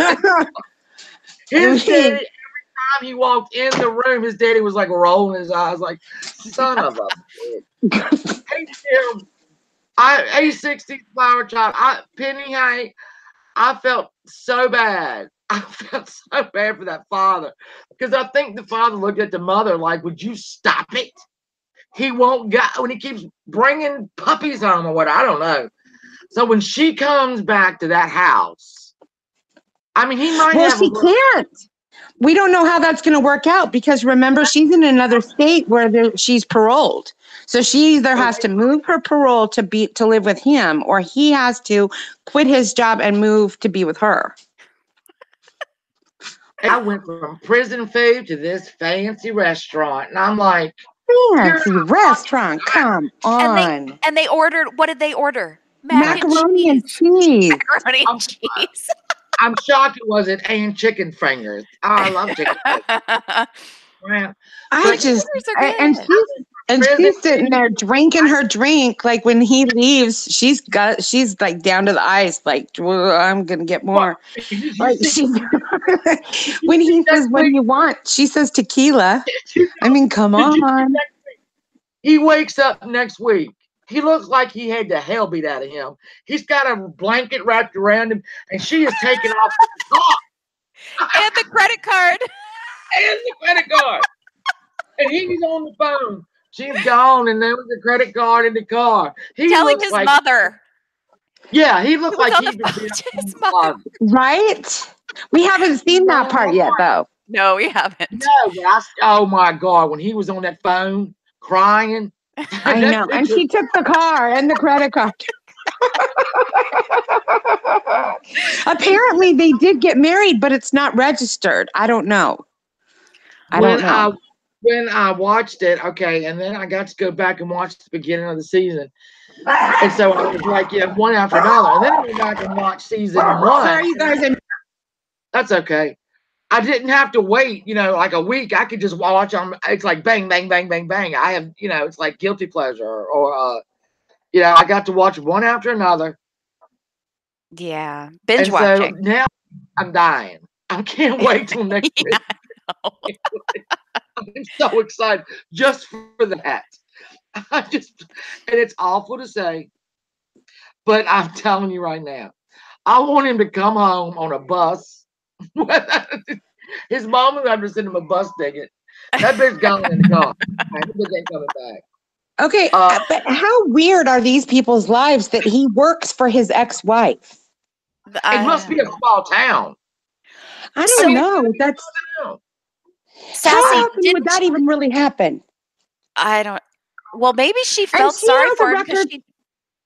His daddy, every time he walked in the room, his daddy was like rolling his eyes, like, "Son of a bitch." A60 flower child. Penny, I felt so bad. I felt so bad for that father because I think the father looked at the mother like, "Would you stop it?" He won't go when he keeps bringing puppies home or what. I don't know. So when she comes back to that house, I mean, he might have. She can't. We don't know how that's going to work out because remember, she's in another state where she's paroled. So she either has to move her parole to live with him, or he has to quit his job and move to be with her. I went from prison food to this fancy restaurant, and I'm like, fancy restaurant, come on. And they ordered, what did they order? Macaroni and cheese. Macaroni and cheese. I'm shocked it wasn't and chicken fingers. Oh, I love chicken fingers. And she's sitting there drinking her drink. Like when he leaves, she's like down to the eyes. Like, well, I'm gonna get more. Like when he says, "What do you want?" She says tequila. I mean, come on. He wakes up next week. He looks like he had the hell beat out of him. He's got a blanket wrapped around him, and she is taking off the top. And the credit card. And the credit card. And he's on the phone. She's gone, and there was the credit card in the car. He telling his mother. Yeah, he looked like he was his mother. Right? We haven't seen that part yet, though. No, we haven't. No, but oh my God, when he was on that phone crying. I know. And she took the car and the credit card. Apparently, they did get married, but it's not registered. I don't know. When I watched it, okay, and then I got to go back and watch the beginning of the season. And so I was like, yeah, one after another. And then I went back and watched season 1. Sorry, you guys. That's okay. I didn't have to wait, like a week. I could just watch on. It's like bang, bang, bang, bang, bang. I have, it's like guilty pleasure or I got to watch one after another. Yeah. Binge watching. So now I'm dying. I can't wait till next week. I'm so excited just for that. And it's awful to say, but I'm telling you right now, I want him to come home on a bus. His mom would have to send him a bus ticket. That bitch gone and gone. He ain't coming back. Okay, but how weird are these people's lives that he works for his ex-wife? It must be a small town. I don't know. That's Sassy, how often would that even really happen? I don't. Well, maybe she felt sorry for him because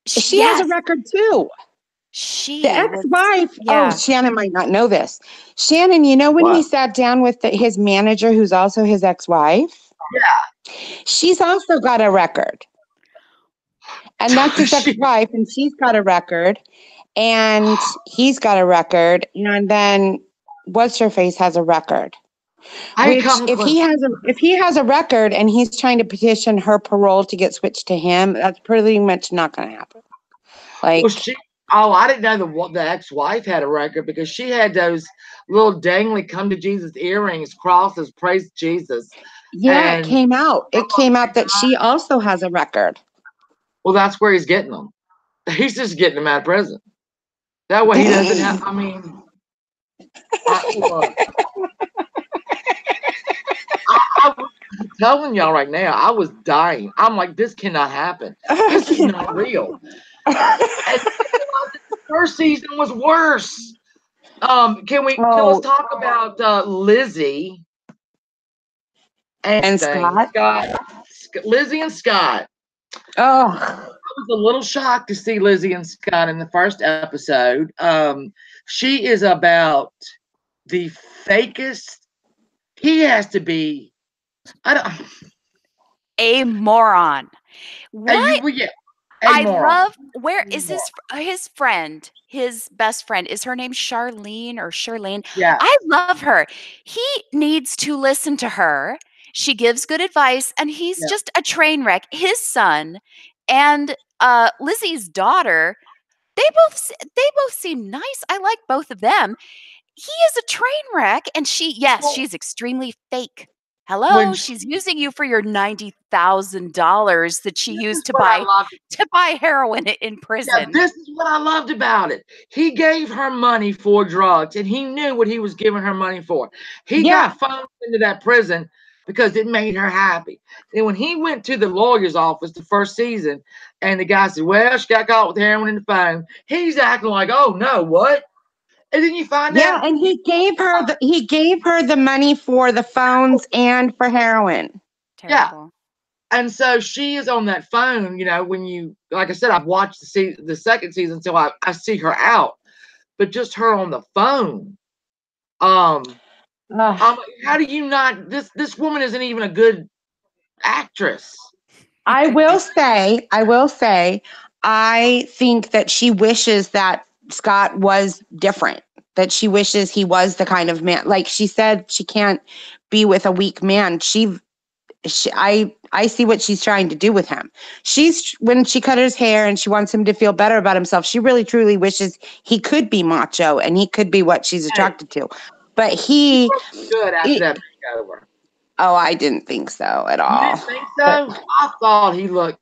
she has a record too. The ex-wife. Oh, Shannon might not know this. Shannon, when he sat down with his manager, who's also his ex-wife? Yeah. She's also got a record. And that's his ex-wife, and she's got a record. And he's got a record. And then What's-Her-Face has a record. If he has a record and he's trying to petition her parole to get switched to him, that's pretty much not going to happen. Like, I didn't know the ex-wife had a record because she had those little dangly come to Jesus earrings, crosses, praise Jesus. Yeah, it came out. It came out that she also has a record. Well, that's where he's getting them. He's just getting them out of prison. That way he doesn't have. I'm telling y'all right now, I was dying. I'm like, this cannot happen. This is not real. And the first season was worse. Let's talk about Lizzie and Scott. Lizzie and Scott. Oh, I was a little shocked to see Lizzie and Scott in the first episode. She is about the fakest. He has to be. A moron. What? I love. Where is his friend? His best friend, is her name Charlene or Charlene? Yeah. I love her. He needs to listen to her. She gives good advice, and he's just a train wreck. His son and Lizzie's daughter, they both seem nice. I like both of them. He is a train wreck, and she's extremely fake. Hello, she's using you for your $90,000 that she used to buy heroin in prison. Yeah, this is what I loved about it. He gave her money for drugs, and he knew what he was giving her money for. He got phoned into that prison because it made her happy. And when he went to the lawyer's office the first season, and the guy said, "Well, she got caught with heroin in the phone," he's acting like, "Oh no, what?" And then you find out. Yeah, and he gave her the money for the phones and for heroin. Terrible. Yeah. And so she is on that phone, when like I said, I've watched the second season, so I see her out. But just her on the phone. How do you not this woman isn't even a good actress. I will say, I think that she wishes that Scott was different, that she wishes he was the kind of man. Like she said, she can't be with a weak man. I see what she's trying to do with him. When she cut his hair and she wants him to feel better about himself, she really truly wishes he could be macho and he could be what she's attracted to. But he good after that makeover. Oh, I didn't think so at all. You didn't think so? But I thought he looked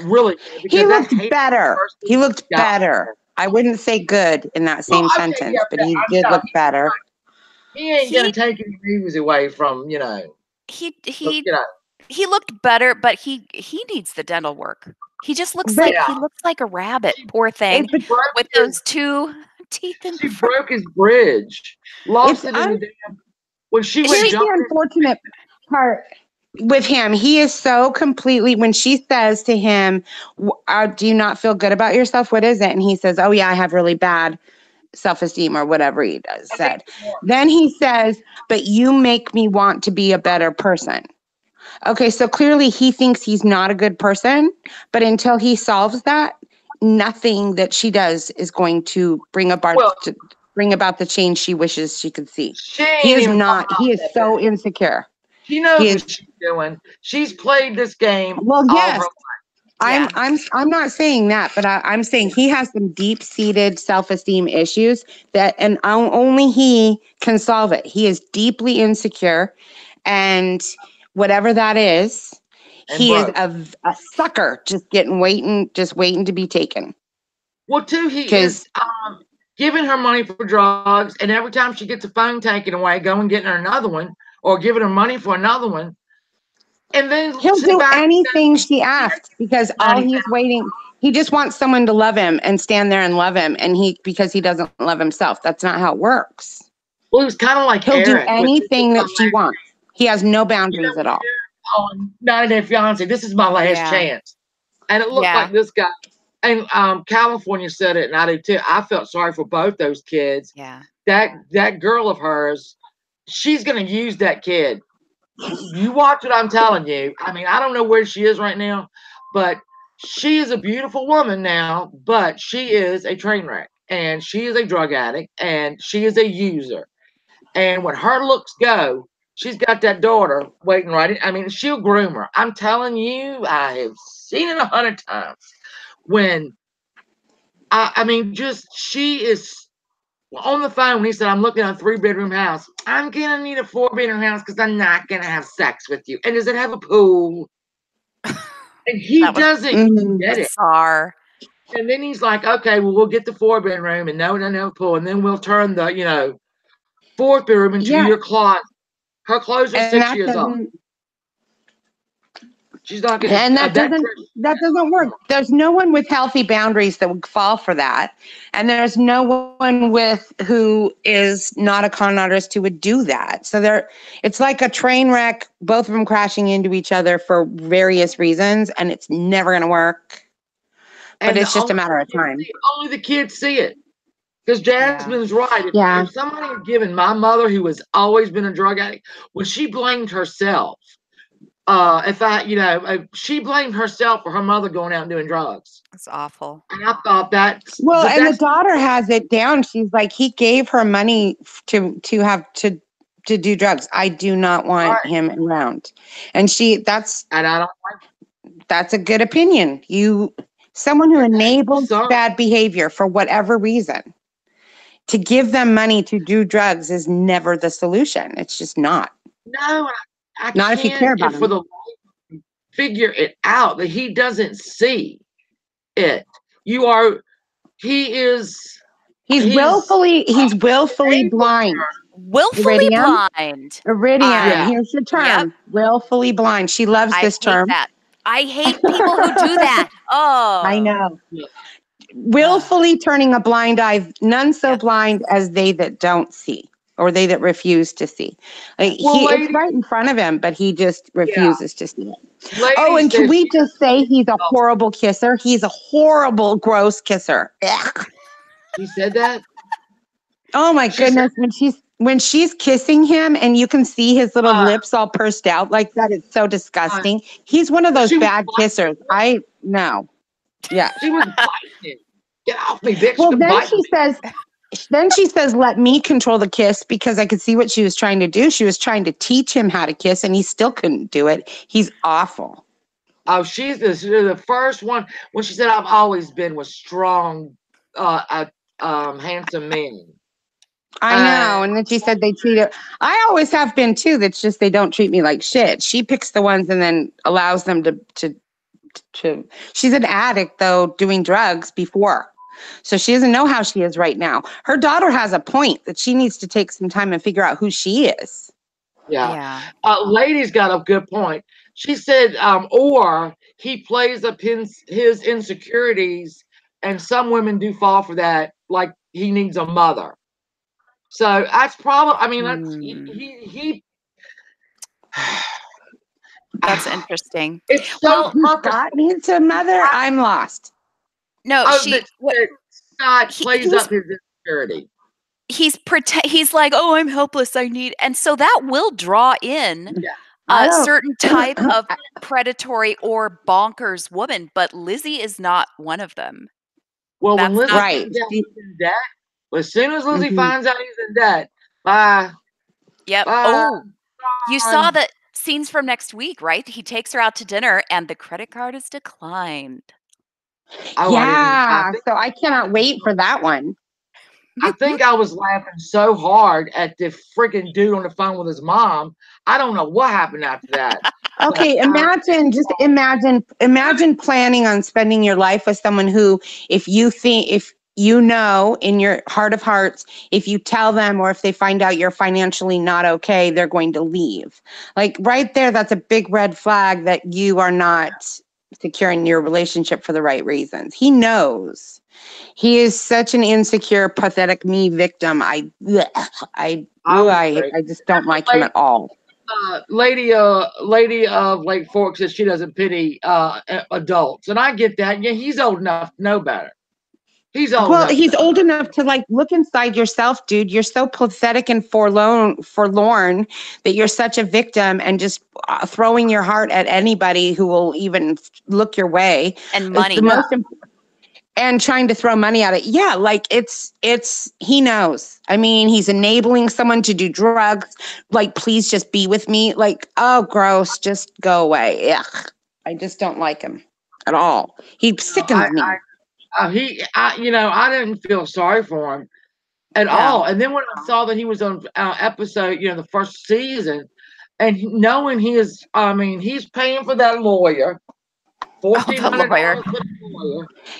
really good. He looked better. He looked better. I wouldn't say good in that same sentence, but he did look better. He ain't gonna take his views away from, you know. He looked better, but he needs the dental work. He just looks like a rabbit, poor thing, with those 2 teeth in front. She broke his bridge. Lost it in the damn. When she went jumping. The unfortunate part with him, he is so completely, when she says to him, do you not feel good about yourself? What is it? And he says, oh yeah, I have really bad self-esteem or whatever he said. Then he says, but you make me want to be a better person. Okay, so clearly he thinks he's not a good person, but until he solves that, nothing that she does is going to bring about the change she wishes she could see. He is so insecure. She knows what she's doing. She's played this game. Well, yes. I'm not saying that, but I'm saying he has some deep-seated self-esteem issues and only he can solve it. He is deeply insecure, and whatever that is, he is a sucker, just waiting to be taken. Well, too, he is giving her money for drugs, and every time she gets a phone taken away, going getting her another one, or giving her money for another one. And then he'll do anything she asks because all he's waiting, he just wants someone to love him and stand there and love him. And because he doesn't love himself. That's not how it works. Well, he was kind of like he'll do anything that she wants. He has no boundaries at all. On 90 Day Fiance, this is my last chance. And it looked like this guy. And California said it, and I do too. I felt sorry for both those kids. Yeah. That girl of hers, she's going to use that kid. You watch what I'm telling you. I mean, I don't know where she is right now, but she is a beautiful woman now, but she is a train wreck, and she is a drug addict, and she is a user. And when her looks go, she's got that daughter waiting right. I mean, she'll groom her. I'm telling you, I have seen it 100 times. When she is on the phone when he said, I'm looking at a 3-bedroom house. I'm going to need a 4-bedroom house because I'm not going to have sex with you. And does it have a pool? And he doesn't get it. Bizarre. And then he's like, okay, well, we'll get the 4-bedroom and no pool. And then we'll turn the, 4th bedroom into your closet. Her clothes are 6 years old. She's not going to. And that doesn't work. There's no one with healthy boundaries that would fall for that. And there's no one who is not a con artist who would do that. So it's like a train wreck, both of them crashing into each other for various reasons, and it's never going to work. But it's just a matter of time. Only the kids see it. Because Jasmine's right. If somebody had given my mother, who has always been a drug addict, when she blamed herself, she blamed herself for her mother going out and doing drugs. That's awful. And I thought that's the daughter has it down. She's like, he gave her money to do drugs. I do not want him around. And that's a good opinion. Someone who enables bad behavior for whatever reason, to give them money to do drugs is never the solution. It's just not. No, I not if you care about him. For the figure it out that he doesn't see it. He's willfully blind. Willfully blind. Iridium. Here's your term. Yep. Willfully blind. She loves this term. I hate people who do that. Oh, I know. Willfully turning a blind eye, none so blind as they that don't see, or they that refuse to see. It's right in front of him, but he just refuses to see it. And can we just say he's a horrible kisser? He's a horrible, gross kisser. Ugh. He said that? Oh my goodness. When she's kissing him and you can see his little lips all pursed out like that, it's so disgusting. He's one of those bad kissers. I know. Yeah. She was biting him. Get off me, bitch. Well, then she says, then she says, let me control the kiss, because I could see what she was trying to do. She was trying to teach him how to kiss, and he still couldn't do it. He's awful. Oh, she's the first one when she said, I've always been with strong, handsome men. I know. And then she said they treat it. I always have been too. That's just they don't treat me like shit. She picks the ones and then allows them to she's an addict though, doing drugs before. So she doesn't know how she is right now. Her daughter has a point that she needs to take some time and figure out who she is. Yeah. Lady's got a good point. She said, or he plays up his insecurities, and some women do fall for that, like he needs a mother. So that's probably, I mean, that's he That's interesting. It's so Scott needs a mother. I'm lost. No, Scott plays up his insecurity. He's like, oh, I'm helpless. I need, and so that will draw in a certain type of predatory or bonkers woman. But Lizzie is not one of them. Well, when Lizzie finds out he's in debt, as soon as Lizzie finds out he's in debt, bye. Yep. Oh, you saw the scenes from next week, right? He takes her out to dinner, and the credit card is declined. Oh, yeah. So I cannot wait for that one. I think I was laughing so hard at the freaking dude on the phone with his mom. I don't know what happened after that. Okay, imagine planning on spending your life with someone who, if you know in your heart of hearts, if you tell them or if they find out you're financially not okay, they're going to leave. Like right there, that's a big red flag that you are not securing your relationship for the right reasons. He knows. He is such an insecure, pathetic me victim. I just don't like him at all. Lady of Lake Fork says she doesn't pity adults, and I get that. Yeah, he's old enough to know better. He's old enough to like look inside yourself, dude. You're so pathetic and forlorn that you're such a victim, and just throwing your heart at anybody who will even look your way. And money. And trying to throw money at it. Yeah, like he knows. I mean, he's enabling someone to do drugs. Like, please just be with me. Like, oh, gross. Just go away. Ugh. I just don't like him at all. He sickens me. I didn't feel sorry for him at all. And then when I saw that he was on episode, the first season, and knowing he's paying for that lawyer. $1,400.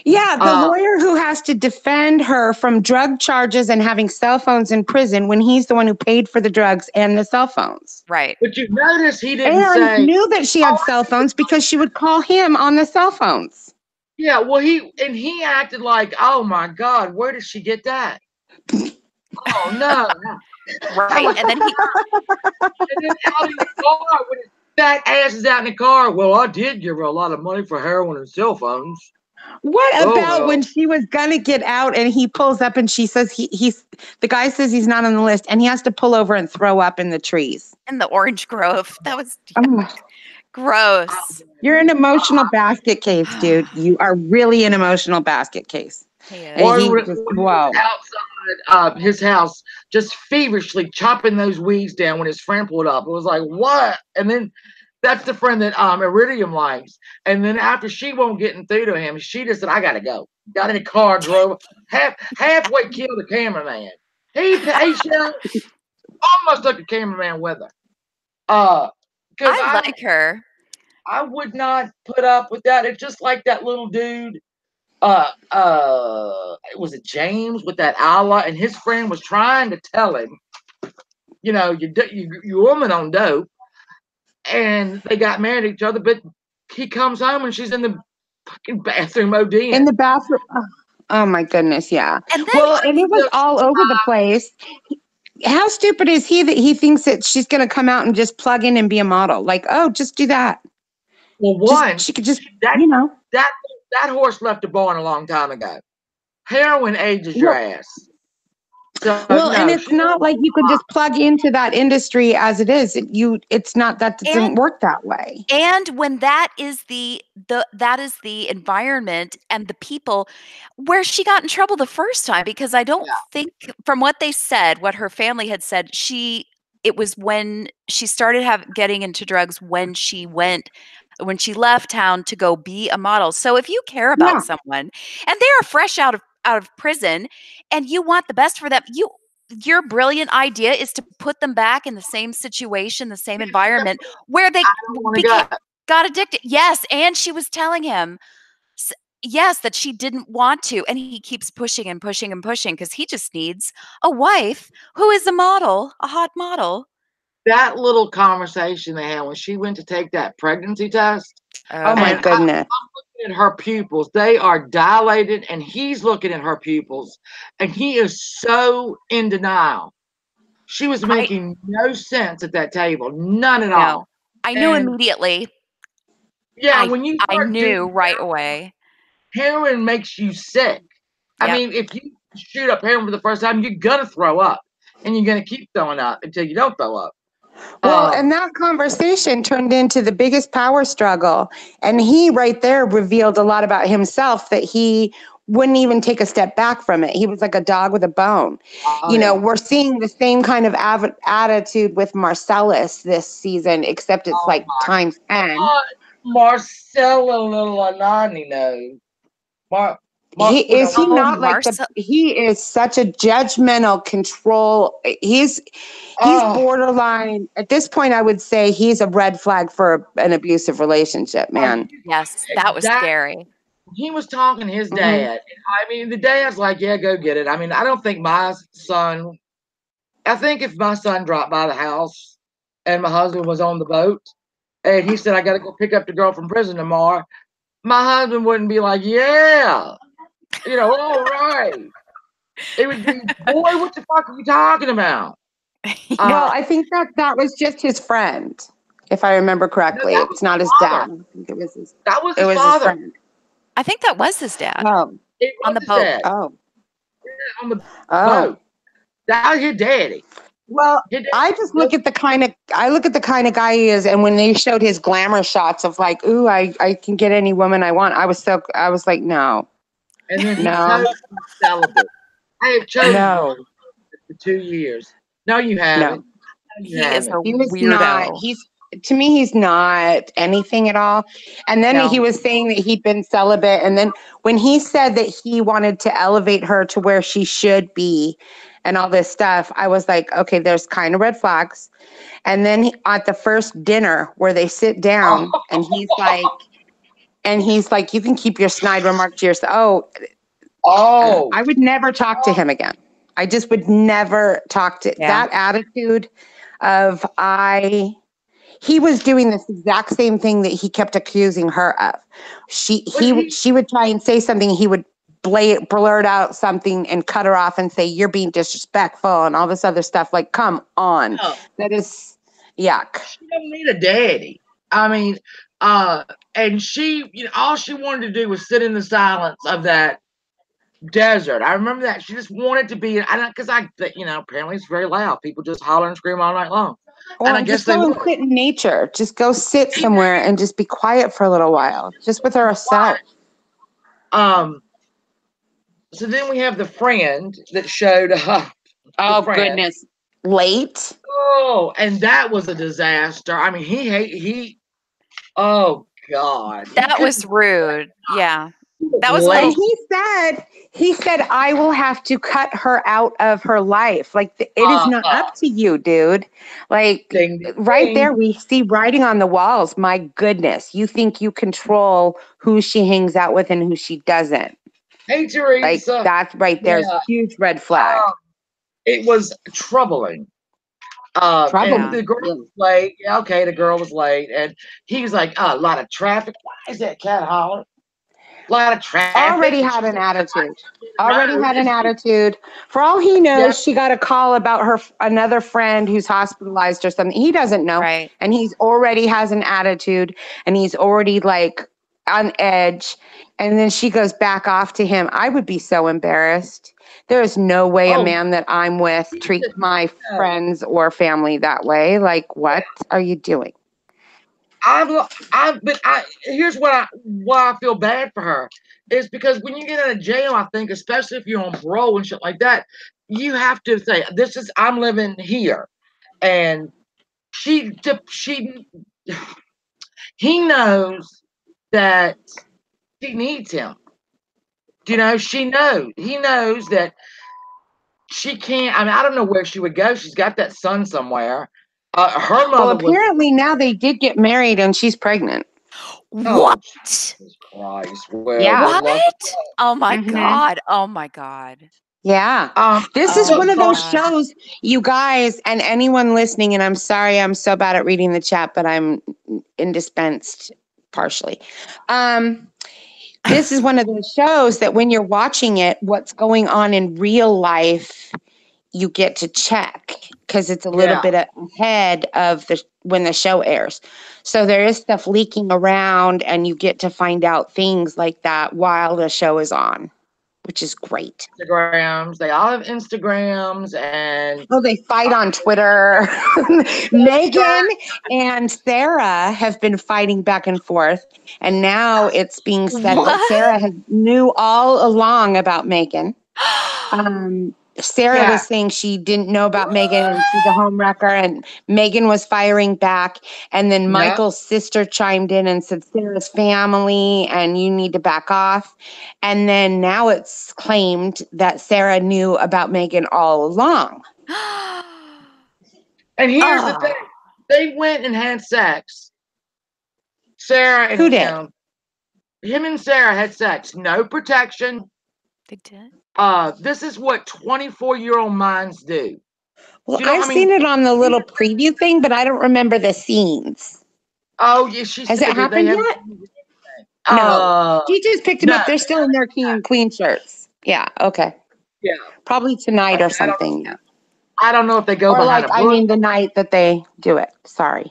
Yeah, the lawyer who has to defend her from drug charges and having cell phones in prison when he's the one who paid for the drugs and the cell phones. Right. But you notice he didn't say. Knew that she had cell phones because she would call him on the cell phones. Yeah, well, he acted like, oh my God, where did she get that? Oh no. Right. And then out in the car when his fat ass is out in the car. Well, I did give her a lot of money for heroin and cell phones. What about when she was gonna get out and he pulls up and she says the guy says he's not on the list and he has to pull over and throw up in the trees. In the orange grove. That was gross. You're an emotional basket case, dude. You are really an emotional basket case. Outside his house, just feverishly chopping those weeds down when his friend pulled up. It was like, what? And then that's the friend that Iridium likes. And then after she won't get through to him, she just said, I gotta go. Got in the car, drove halfway killed the cameraman. He almost took the cameraman with her. I like her. I would not put up with that. It's just like that little dude. Was it James with that Allah, and his friend was trying to tell him, you woman on dope, and they got married to each other, but he comes home and she's in the fucking bathroom ODing. In the bathroom. Oh my goodness, yeah. And it was all over the place. How stupid is he that he thinks that she's going to come out and just plug in and be a model? Like, oh, just do that. Well, she could just, that horse left the barn a long time ago. Heroin ages your ass. So, well, and it's not like you could just plug into that industry as it is. It's not, that doesn't work that way. And when that is the environment and the people where she got in trouble the first time, because I don't think, from what they said, what her family had said, it was when she started getting into drugs when she left town to go be a model. So if you care about someone and they are fresh out of prison and you want the best for them, your brilliant idea is to put them back in the same situation, the same environment where they got addicted. Yes, and she was telling him, yes, that she didn't want to, and he keeps pushing and pushing and pushing because he just needs a wife who is a model, a hot model. That little conversation they had when she went to take that pregnancy test. Oh my goodness. I'm looking at her pupils. They are dilated, and he's looking at her pupils, and he is so in denial. She was making no sense at that table. None at all. I knew immediately. Yeah, when you I knew right away. Heroin makes you sick. I mean, if you shoot up heroin for the first time, you're gonna throw up, and you're gonna keep throwing up until you don't throw up. Well, and that conversation turned into the biggest power struggle. And he right there revealed a lot about himself, that he wouldn't even take a step back from it. He was like a dog with a bone. We're seeing the same kind of attitude with Marcellus this season, except it's like times 10. Marcella little Anani knows. He is such a judgmental control. He's borderline at this point. I would say he's a red flag for an abusive relationship, man. Yes, that was scary. He was talking to his dad. I mean, the dad's like, yeah, go get it. I mean, I don't think I think if my son dropped by the house and my husband was on the boat and he said, I got to go pick up the girl from prison tomorrow, my husband wouldn't be like, yeah. All right. It would be, boy, what the fuck are you talking about? Well, I think that was just his friend, if I remember correctly. It's not his dad. I think it was his father. His friend. I think that was his dad. Oh. On the boat. Dad. Oh. On the boat. That was your daddy. Well, I just look at the kind of guy he is, and when they showed his glamour shots of like, ooh, I can get any woman I want, I was like, no. And then he chose celibate. I have chosen for 2 years. No, you haven't. No. He is a weirdo. Not, to me, he's not anything at all. And then he was saying that he'd been celibate. And then when he said that he wanted to elevate her to where she should be and all this stuff, I was like, okay, there's kind of red flags. And then at the first dinner where they sit down and he's like, you can keep your snide remark to yourself. I would never talk to him again. I just would never talk to that attitude of he was doing this exact same thing that he kept accusing her of. She would try and say something. He would blurt out something and cut her off and say, you're being disrespectful and all this other stuff. Like, come on. That is yuck. She doesn't need a daddy. I mean, and she, all she wanted to do was sit in the silence of that desert. I remember that. She just wanted to be, because apparently it's very loud. People just holler and scream all night long. And I guess go and sit in nature. Just go sit somewhere and just be quiet for a little while, just with herself. So then we have the friend that showed up. Oh goodness, late. Oh, and that was a disaster. I mean, he. Oh God, that was rude. Yeah, that was like he said, I will have to cut her out of her life. Like, it is not up to you, dude. Like, right there, we see writing on the walls. My goodness, you think you control who she hangs out with and who she doesn't. Hey, Teresa. Like, that's right there's a huge red flag. It was troubling. And the girl was late. Yeah, okay, the girl was late. And he was like, a lot of traffic. Why is that cat hollering? A lot of traffic. Already had an attitude. For all he knows, she got a call about another friend who's hospitalized or something. He doesn't know. Right. And he's already has an attitude. And he's already like on edge, and then she goes back off to him. I would be so embarrassed. There is no way a man that I'm with treats my friends or family that way. Like, what are you doing? Here's why I feel bad for her is because when you get out of jail, I think, especially if you're on parole and shit like that, you have to say, I'm living here. And he knows that she needs him. He knows that she can't. I mean, I don't know where she would go. She's got that son somewhere. Her mother. Well, apparently now they did get married, and she's pregnant. What? Jesus Christ! Well, yeah. What? Oh my God! Oh my God! Yeah. This is one of those shows, you guys, and anyone listening. And I'm sorry, I'm so bad at reading the chat, but I'm indispensed partially. This is one of those shows that when you're watching it, what's going on in real life, you get to check because it's a little bit ahead of when the show airs. So there is stuff leaking around and you get to find out things like that while the show is on, which is great. Instagrams. They all have Instagrams and they fight on Twitter. Megan and Sarah have been fighting back and forth, and now it's being said that Sarah knew all along about Megan. Sarah was saying she didn't know about Megan and she's a home wrecker, and Megan was firing back. And then Michael's sister chimed in and said, Sarah's family and you need to back off. And then now it's claimed that Sarah knew about Megan all along. And here's the thing. They went and had sex. Sarah and him. Him and Sarah had sex. No protection. They did? This is what 24-year-old minds do. Well, I've seen it on the little preview thing, but I don't remember the scenes. Oh, yeah, has it happened yet? No, she just picked them up. They're still in their king and queen shirts. Yeah. Okay. Yeah. Probably tonight or something. I don't know if they go behind a bush. I mean, the night that they do it. Sorry.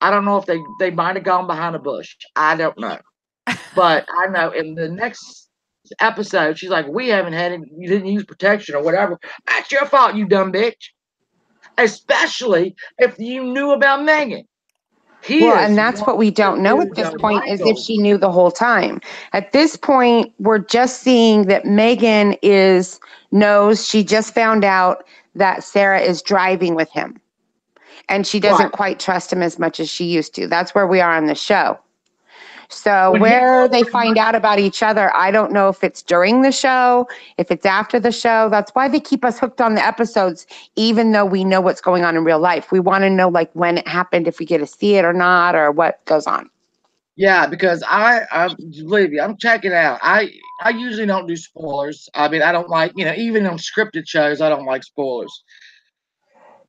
I don't know if they might have gone behind a bush. I don't know. But I know in the next episode, she's like, we haven't had it. You didn't use protection or whatever. That's your fault, you dumb bitch. Especially if you knew about Megan. And that's what we don't know at this point is if she knew the whole time. At this point, we're just seeing that Megan knows. She just found out that Sarah is driving with him. And she doesn't quite trust him as much as she used to. That's where we are on the show. So where they find out about each other, I don't know if it's during the show, if it's after the show. That's why they keep us hooked on the episodes, even though we know what's going on in real life. We want to know like when it happened, if we get to see it or not, or what goes on. Yeah, because I believe you, I'm checking out. I usually don't do spoilers. I mean, I don't like, even on scripted shows, I don't like spoilers.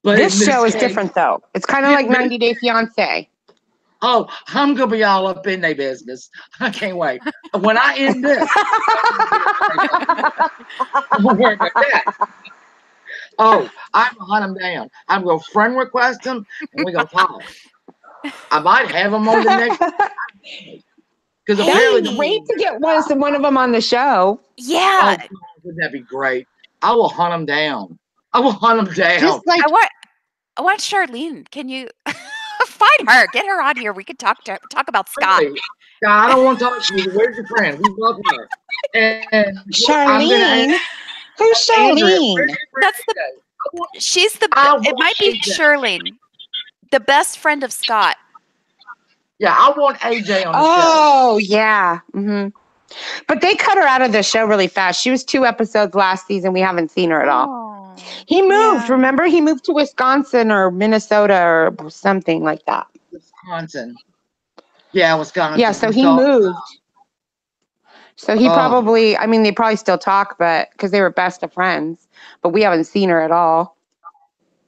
But this show is different though. It's kind of like 90 Day Fiance. Oh, I'm going to be all up in their business. I can't wait. When I end this, don't worry about that. Oh, I'm going to hunt them down. I'm going to friend request them, and we're going to talk. I might have them on the next. Because that'd be great to get one of them on the show. Yeah. Oh, wouldn't that be great? I will hunt them down. I will hunt them down. Just like I want Charlene. Can you... Find her. Get her on here. We could talk about Scott. I don't want to talk to you. Where's your friend? We love her. And Charlene? Who's Charlene? It might be Charlene, the best friend of Scott. Yeah, I want AJ on the show. Oh, yeah. Mm-hmm. But they cut her out of the show really fast. She was 2 episodes last season. We haven't seen her at all. He moved, remember? He moved to Wisconsin or Minnesota or something like that. Wisconsin. Yeah, Wisconsin. Yeah, so he moved. So he probably, I mean, they probably still talk, but because they were best of friends, but we haven't seen her at all.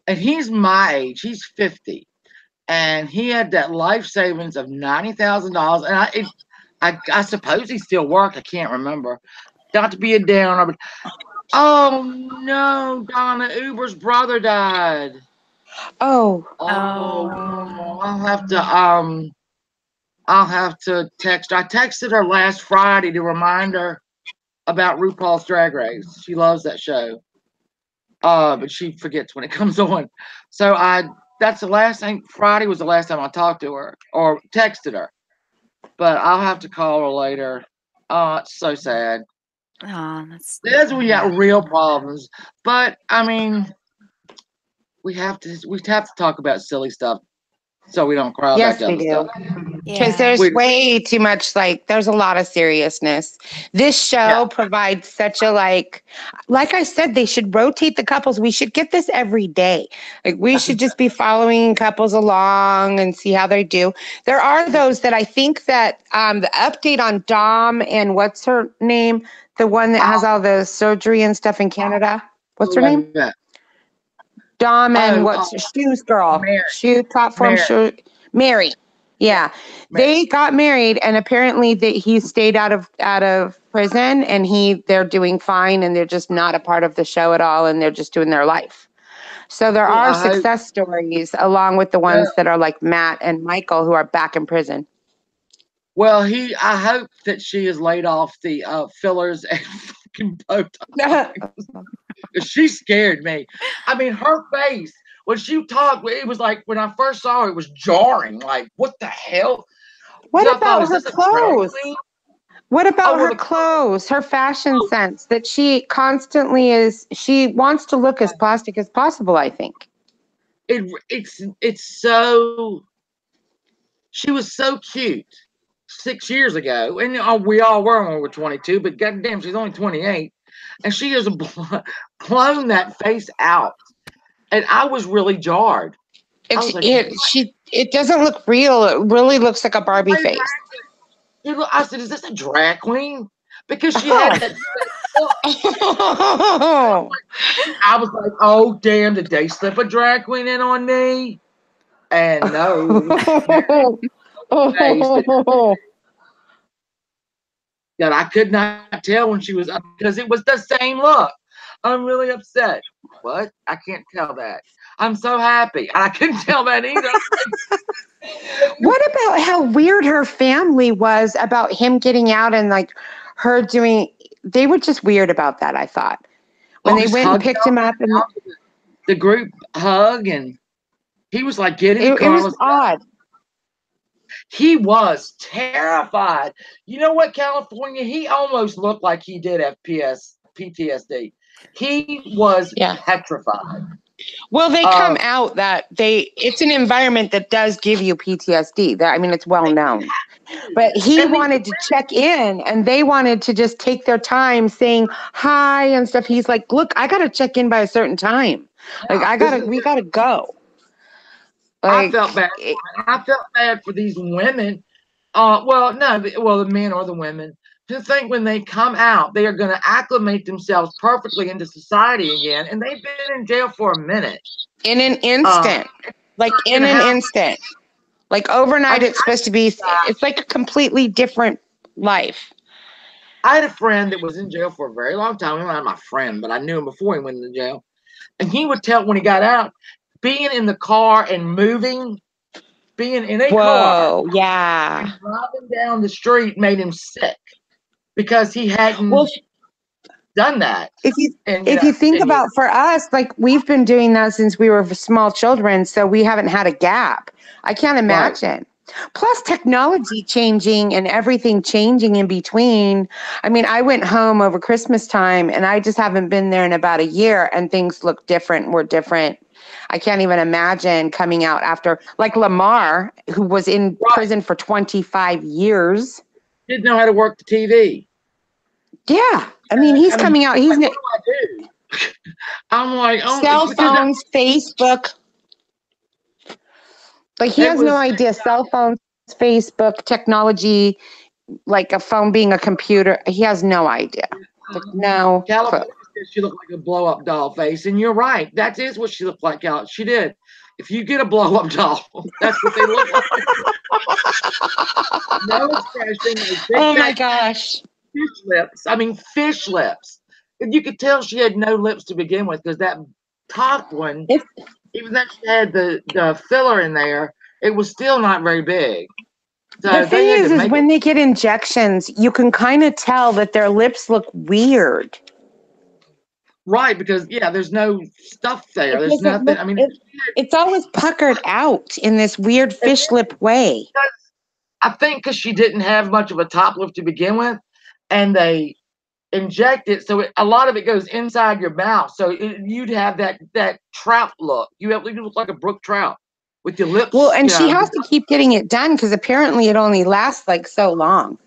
And he's my age. He's 50. And he had that life savings of $90,000. And I suppose he still worked. I can't remember. Not to be a downer, but oh no, Donna, Uber's brother died. Oh. No. I'll have to I'll have to text. I texted her last Friday to remind her about RuPaul's Drag Race. She loves that show. But she forgets when it comes on. So that's the last thing. Friday was the last time I talked to her or texted her. But I'll have to call her later. It's so sad. Oh, that's when you got real problems. But I mean, we have to talk about silly stuff so we don't cry about dumb stuff. Because there's way too much, like, there's a lot of seriousness. This show provides such a, like I said, they should rotate the couples. We should get this every day. Like, we should just be following couples along and see how they do. There are those that I think that the update on Dom and what's her name? The one that has all the surgery and stuff in Canada. What's her name? Dom and what's Shoes Girl? Shoe platform shoe. Mary. Yeah. They got married, and apparently he stayed out of prison, and they're doing fine, and they're just not a part of the show at all, and they're just doing their life. So there are success stories along with the ones that are like Matt and Michael, who are back in prison. Well, I hope that she has laid off the fillers and fucking Botox. She scared me. I mean, her face, when she talked, it was like, when I first saw her, it was jarring. Like, what the hell? What about her clothes? What about her clothes, her fashion sense, that she constantly she wants to look as plastic as possible, I think. It's so, she was so cute 6 years ago. And we all were when we were 22, but goddamn, she's only 28. And she has blown that face out. And I was really jarred. It doesn't look real. It really looks like a Barbie face. I said, is this a drag queen? Because she had that. I was like, oh, damn, did they slip a drag queen in on me? And no. That I could not tell when she was up, because it was the same look. I'm really upset. What? I can't tell that. I'm so happy. I couldn't tell that either. What about how weird her family was about him getting out and like her doing? They were just weird about that, I thought. When they went and picked him up and the group hug, and he was like getting it was odd. He was terrified. You know what, California? He almost looked like he did have PTSD. He was petrified. Well, they come out that it's an environment that does give you PTSD. I mean, it's well known. But he wanted to check in, and they wanted to just take their time saying hi and stuff. He's like, look, I got to check in by a certain time. Like, we got to go. Like, I felt bad. I felt bad for these women. The men or the women, to think when they come out, they are going to acclimate themselves perfectly into society again. And they've been in jail for a minute. In an instant. Instant. Like overnight, it's supposed to be, it's like a completely different life. I had a friend that was in jail for a very long time. He wasn't my friend, but I knew him before he went into jail. And he would tell when he got out, being in the car and moving, being in a car, and driving down the street made him sick because he hadn't done that. If you think about, for us, like, we've been doing that since we were small children, so we haven't had a gap. I can't imagine. Right. Plus technology changing and everything changing in between. I mean, I went home over Christmas time, and I just haven't been there in about a year, and things look different. We're different. I can't even imagine coming out after, like Lamar, who was in prison for 25 years. Didn't know how to work the TV. Yeah. I mean, he's coming out. He's what do I do? I'm like, cell phones, Facebook. Like, he has no idea. Cell phones, Facebook, technology, like a phone being a computer. He has no idea. Like, no. California said she looked like a blow-up doll face, and you're right. That is what she looked like. She did. If you get a blow-up doll, that's what they look like. No expression. Oh my gosh. Fish lips. I mean, fish lips. And you could tell she had no lips to begin with, because that top one, even though she had the filler in there, it was still not very big. So the thing is when they get injections, you can kind of tell that their lips look weird. Right, because there's no stuff there. There's nothing. I mean, it's always puckered out in this weird fish lip way. I think because she didn't have much of a top lip to begin with, and they inject it, so a lot of it goes inside your mouth. So you'd have that trout look. You look like a brook trout with your lips. Well, and she has to keep getting it done because apparently it only lasts like so long,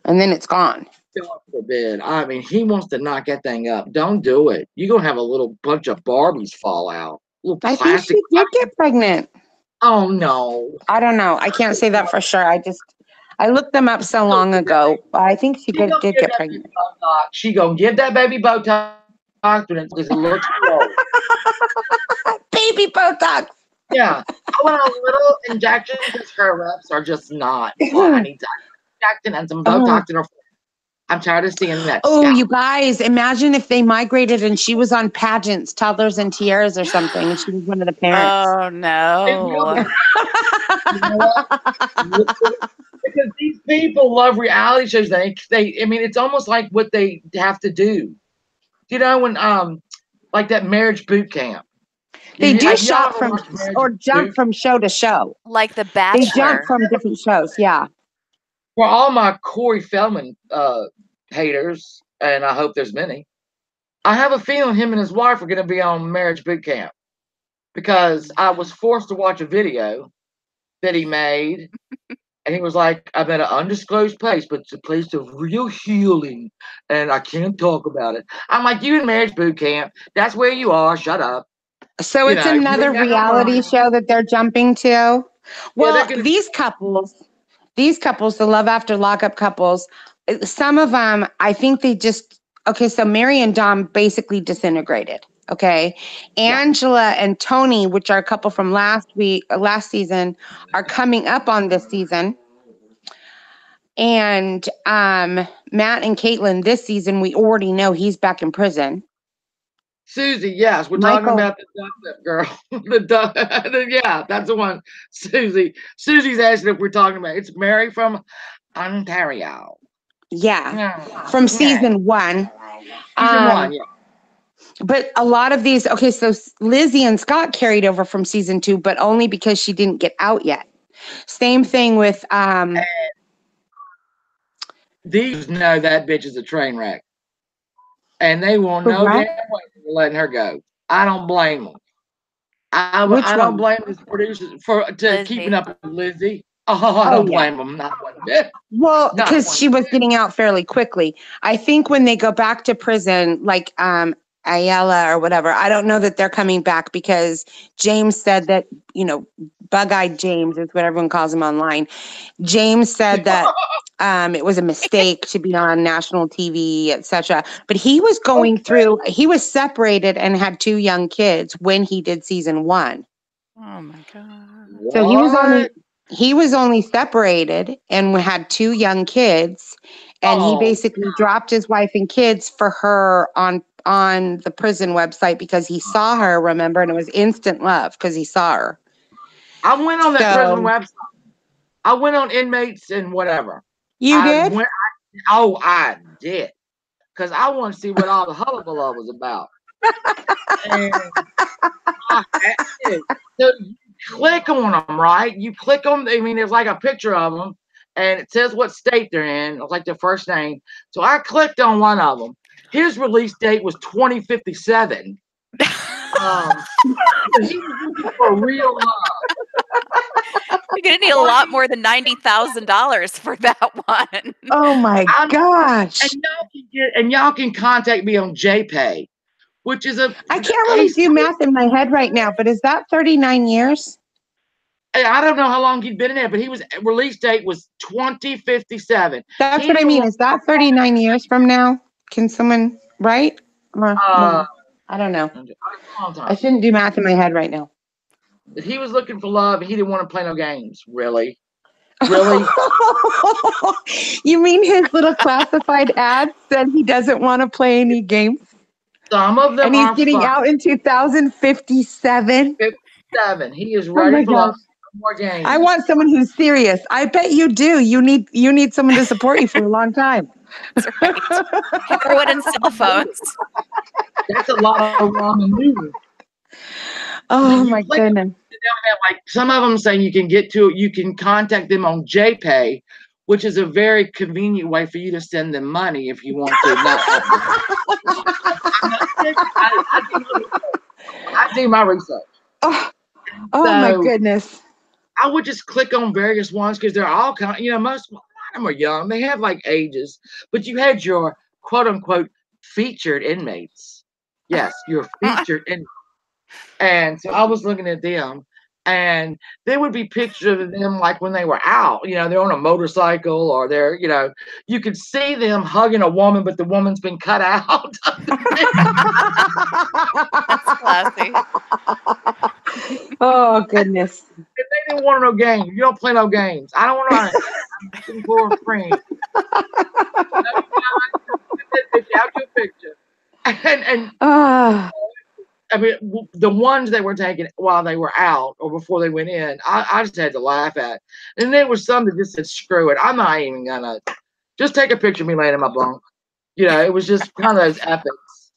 and then it's gone. God forbid. I mean, he wants to knock that thing up. Don't do it. You're gonna have a little bunch of Barbies fall out. I think she did get pregnant. Oh no. I don't know. I can't say that for sure. I looked them up so long ago. I think she did get pregnant. She gonna give that baby Botox because it looks cool. Baby Botox. Yeah. I want a little injection because her lips are just not. Well, I need to injection and some Botox in her. I'm tired of seeing that. Oh, you guys, imagine if they migrated and she was on pageants, Toddlers and Tiaras or something, and she was one of the parents. Oh, no. You know because these people love reality shows. I mean, it's almost like what they have to do. You know, when, like that Marriage Boot Camp. They do shop from, or jump from show to show. Like The Bachelor. They jump from different shows, yeah. For all my Corey Feldman haters, and I hope there's many, I have a feeling him and his wife are going to be on Marriage Boot Camp because I was forced to watch a video that he made, and he was like, "I'm at an undisclosed place, but it's a place of real healing, and I can't talk about it." I'm like, "You in Marriage Boot Camp? That's where you are. Shut up." So it's another reality show that they're jumping to. Well, these couples, the Love After Lockup couples, some of them, I think they just, so Mary and Dom basically disintegrated. Okay. Angela and Tony, which are a couple from last season, are coming up on this season. And Matt and Caitlin this season, we already know he's back in prison. Susie, yes, we're talking about the duck girl. Yeah, that's the one. Susie's asking if we're talking about. It's Mary from Ontario. Yeah, from season 1. Season 1, yeah. But a lot of these, so Lizzie and Scott carried over from season 2, but only because she didn't get out yet. Same thing with these know that bitch is a train wreck. And they will know damn way they're letting her go. I don't blame them. I don't blame these producers for keeping up with Lizzie. I don't blame them. Not one bit. Well, because she was getting out fairly quickly. I think when they go back to prison, like Ayala or whatever, I don't know that they're coming back because James said that, Bug-Eyed James is what everyone calls him online. James said that it was a mistake to be on national TV, etc. But he was going through, he was separated and had 2 young kids when he did season 1. Oh my God. So he was only separated and had 2 young kids, and he basically dropped his wife and kids for her on the prison website because he saw her, remember, and it was instant love because he saw her. I went on that prison website. I went on inmates and whatever. You did? I did. Because I want to see what all the hullabaloo was about. And so you click on them, right? You click on, there's like a picture of them, and it says what state they're in. It's like their first name. So I clicked on one of them. His release date was 2057. He was looking for real love. You're gonna need a lot more than $90,000 for that one. Oh my gosh! And y'all can contact me on JPay, which is I can't really do math in my head right now, but is that 39 years? I don't know how long he'd been in there, but release date was 2057. That's what I mean. Is that 39 years from now? Can someone right? I don't know. I shouldn't do math in my head right now. He was looking for love. He didn't want to play no games. Really? Really? You mean his little classified ad said he doesn't want to play any games? Some of them. And he's getting out in 2057. 57. He is ready for love. more games. I want someone who's serious. I bet you do. You need someone to support you for a long time. That's right. Heroin and cell phones. That's a lot of ramen noodles. Oh my goodness. Like some of them say you can contact them on JPay, which is a very convenient way for you to send them money if you want to. I do my research. Oh my goodness. I would just click on various ones because they're all kind of, most of them are young. They have like ages, but you had your quote unquote featured inmates. Yes, your featured inmates. And so I was looking at them, and there would be pictures of them like when they were out, they're on a motorcycle or they're, you could see them hugging a woman, but the woman's been cut out. That's classy. Oh, goodness. If they didn't want no games, you don't play no games. I don't want to. I'm looking for a friend. Out your picture. And I mean, the ones that were taken while they were out or before they went in, I just had to laugh at. And there was some that just said, screw it. I'm not even going to just take a picture of me laying in my bunk. It was just kind of those epics.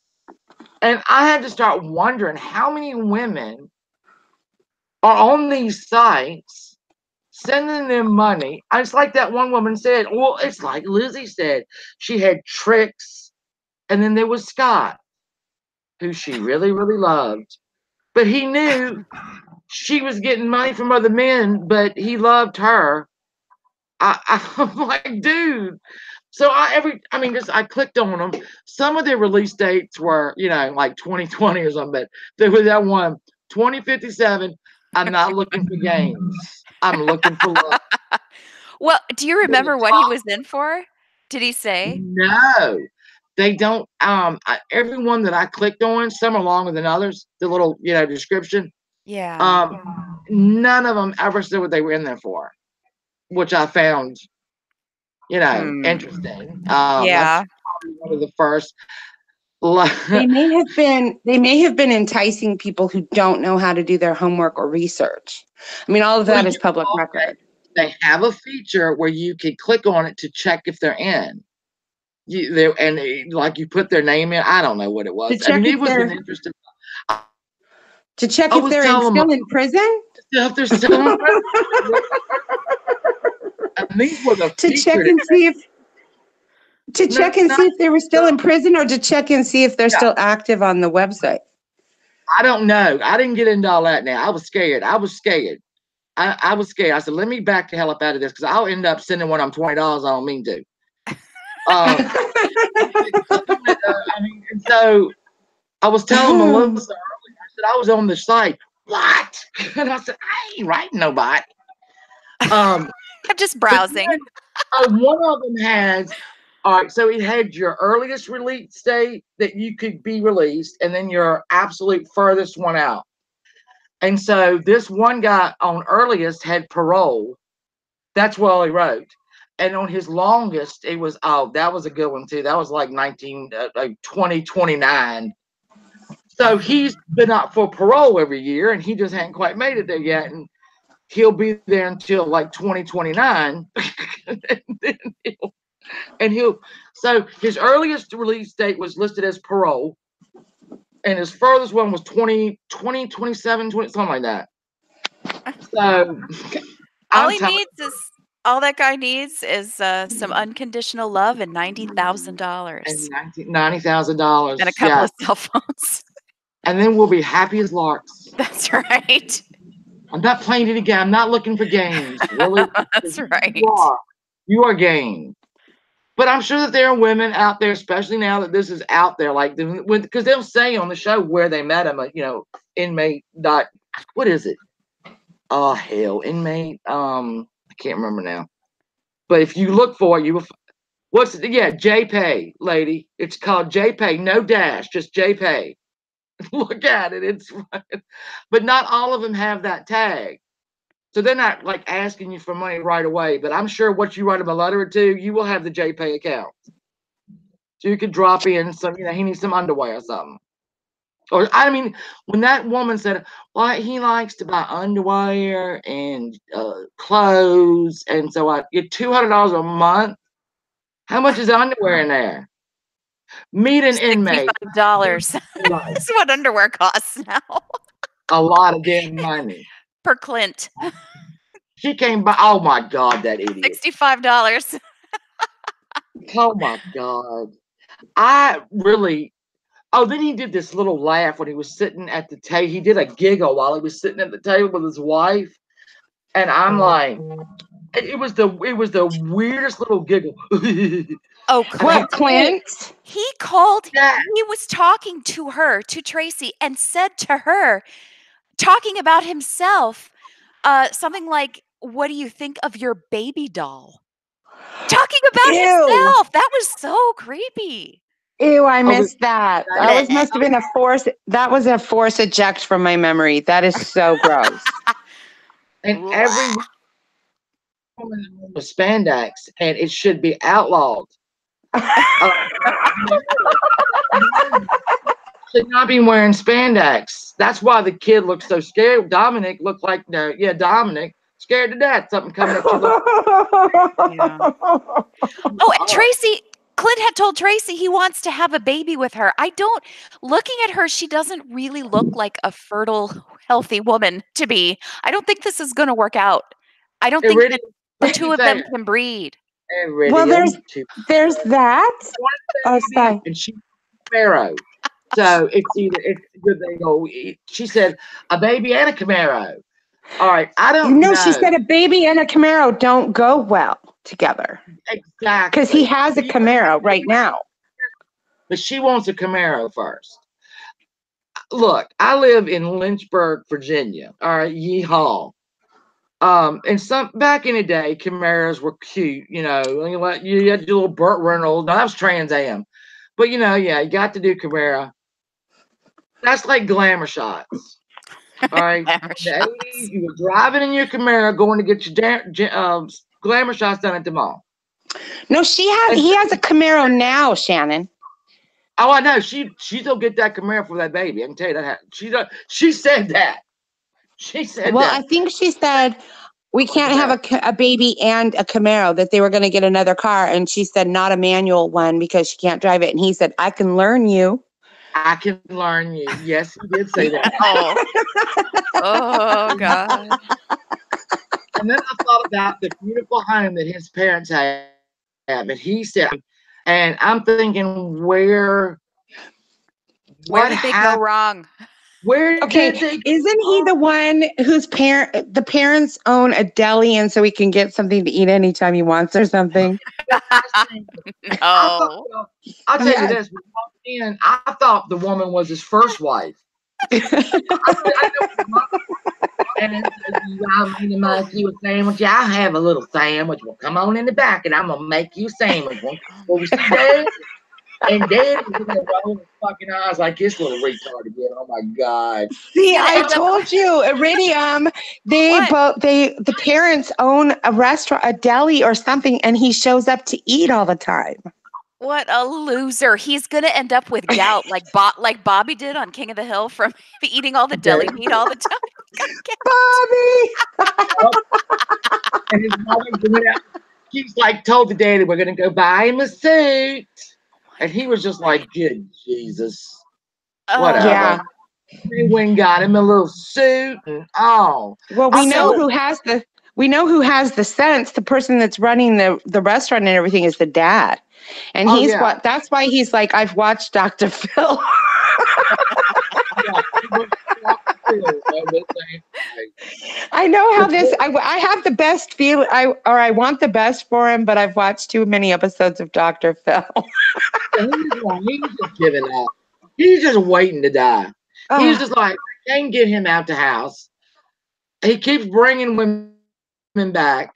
And I had to start wondering how many women are on these sites sending them money. It's like that one woman said, well, it's like Lizzie said, she had Tricks, and then there was Scott, who she really, really loved. But he knew she was getting money from other men, but he loved her. I'm like, dude. So I clicked on them. Some of their release dates were, like 2020 or something, but there was that one, 2057. I'm not looking for games. I'm looking for love. Well, do you remember what he was in for? Did he say? No. They don't. Every one that I clicked on, some are longer than others. The little, description. Yeah. None of them ever said what they were in there for, which I found, interesting. Yeah. That's probably one of the first. They may have been enticing people who don't know how to do their homework or research. I mean, all of that is public record. They have a feature where you can click on it to check if they're in. You put their name in. I don't know what it was. It was an interesting. To check if they're still in prison. If they're still in prison. And these were the to check and see if. To check and see if they were still in prison, or to check and see if they're still active on the website. I don't know. I didn't get into all that. Now I was scared. I was scared. I said, let me back the hell up out of this because I'll end up sending one of them $20. I don't mean to. And so I was telling Melissa earlier, I said I was on the site. What? And I said, I ain't writing nobody. I'm just browsing. One of them has, all right, so it had your earliest release date that you could be released, and then your absolute furthest one out. And so this one guy on earliest had parole. That's what all he wrote. And on his longest, it was, that was a good one too. That was like 2029. So he's been up for parole every year, and he just hadn't quite made it there yet. And he'll be there until like 2029. So his earliest release date was listed as parole. And his furthest one was 27, something like that. So all that guy needs is some unconditional love and $90,000. $90,000. And a couple of cell phones. And then we'll be happy as larks. That's right. I'm not playing it again. I'm not looking for games. Really. That's right. You are game. But I'm sure that there are women out there, especially now that this is out there, like because they'll say on the show where they met him, inmate. What is it? Oh hell, inmate. I can't remember now. But if you look for it, JPay, lady. It's called JPay, no dash, just JPay. Look at it. It's but not all of them have that tag. So they're not like asking you for money right away, but I'm sure what you write him a letter or two, you will have the JPay account. So you could drop in some, he needs some underwear or something. Or I mean, when that woman said, "Well, he likes to buy underwear and clothes," and so I get $200 a month. How much is underwear in there? Meet an inmate. $65. That's what underwear costs now. A lot of damn money. Per Clint. She came by. Oh my God, that idiot. $65. Oh my God. I really. Oh, then he did this little laugh when he was sitting at the table. He did a giggle while he was sitting at the table with his wife, and I'm like, it was the weirdest little giggle. Oh, what, Clint? He called. Yeah. He was talking to her, to Tracy, and said to her, talking about himself, something like, "What do you think of your baby doll?" Talking about himself. That was so creepy. Ew, I missed that. That must have been a force. That was a force eject from my memory. That is so gross. And every woman was spandex, and it should be outlawed. Should not be wearing spandex. That's why the kid looked so scared. Dominic looked like Dominic scared to death. Something coming at you. Yeah. Oh, and Tracy. Clint had told Tracy he wants to have a baby with her. Looking at her, she doesn't really look like a fertile, healthy woman to be. I don't think this is going to work out. I don't think that the two of them can breed. Well, there's that. Oh, sorry. And she's Camaro. So it's good they go. She said a baby and a Camaro. All right. I don't know. She said a baby and a Camaro don't go well together. Exactly. Because he has a Camaro right now. But she wants a Camaro first. Look, I live in Lynchburg, Virginia. All right, yeehaw. And back in the day, Camaros were cute, you had your little Burt Reynolds. No, that was Trans Am. But you got to do Camaro. That's like glamour shots. All right. The 80s, you were driving in your Camaro going to get your glamour shots done at the mall. No, he has a Camaro now, Shannon. Oh, I know. She'll get that Camaro for that baby. I can tell you that. She said that. She said that. Well, I think she said we can't have a baby and a Camaro, that they were going to get another car. And she said not a manual one because she can't drive it. And he said, I can learn you. I can learn you. Yes, he did say that. Oh, God. And then I thought about the beautiful home that his parents have. And he said, and I'm thinking, where did they go wrong? Where isn't he the one whose the parents own a deli, and so he can get something to eat anytime he wants or something? I'll tell you this. I thought the woman was his first wife. And I'm going to make you a sandwich. I'll have a little sandwich. Well, come on in the back, and I'm going to make you a sandwich. Well, we stay. And Dad was in there rolling his fucking eyes like this little retard again. Oh my God! See, I told you, Iridium. The parents own a restaurant, a deli, or something, and he shows up to eat all the time. What a loser! He's gonna end up with gout, like Bobby did on King of the Hill from eating all the deli meat all the time. Bobby. And his mother, he's like told the daddy, "We're gonna go buy him a suit." And he was just like, good Jesus. Whatever. Yeah. They went and got him a little suit and Well, we know who has the sense. The person that's running the restaurant and everything is the dad. And that's why he's like, I've watched Dr. Phil. I know how this. I have the best feel. I want the best for him, but I've watched too many episodes of Dr. Phil. He's just giving up. He's just waiting to die. He's just like, I can't get him out the house. He keeps bringing women back.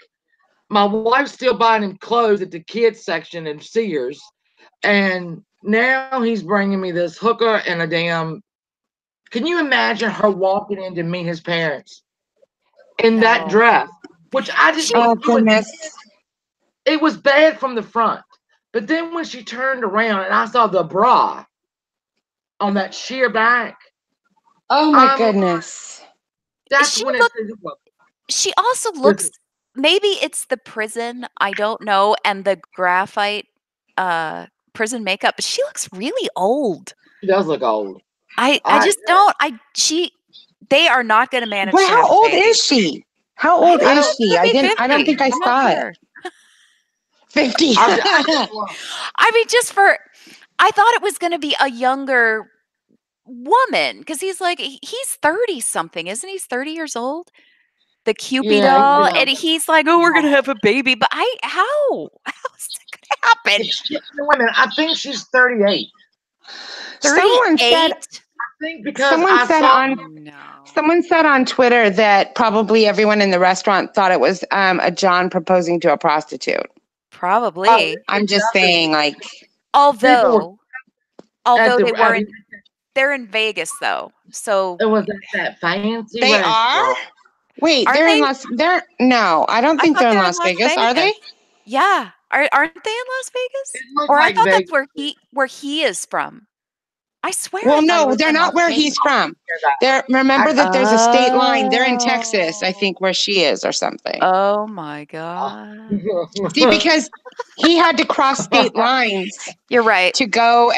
My wife's still buying him clothes at the kids section in Sears, and now he's bringing me this hooker and a damn. Can you imagine her walking in to meet his parents in that dress? Which I just it was bad from the front. But then when she turned around and I saw the bra on that sheer back, Oh my goodness. That's when she also looks, maybe it's the prison, I don't know, and the graphite prison makeup, but she looks really old. She does look old. I just don't. They are not going to manage. Well, how old is she? How old is she? I don't think I saw it. 50. I mean, I thought it was going to be a younger woman because he's 30 something, isn't he? He's 30 years old. The Cupid doll, and he's like, "Oh, we're going to have a baby," but how's that going to happen? Wait a minute, I think she's 38. 38. Someone said on Twitter that probably everyone in the restaurant thought it was a John proposing to a prostitute. Probably. I'm just saying, although they weren't. They're in Vegas though, so it wasn't that fancy. They are. Wait, no, I don't think they're in Las Vegas. Are they? Yeah, aren't they in Las Vegas? Or I thought that's where he is from. I swear. Well, no, they're not where he's from. Remember that there's a state line. They're in Texas, I think, where she is or something. Oh my God. See, because he had to cross state lines. You're right. To go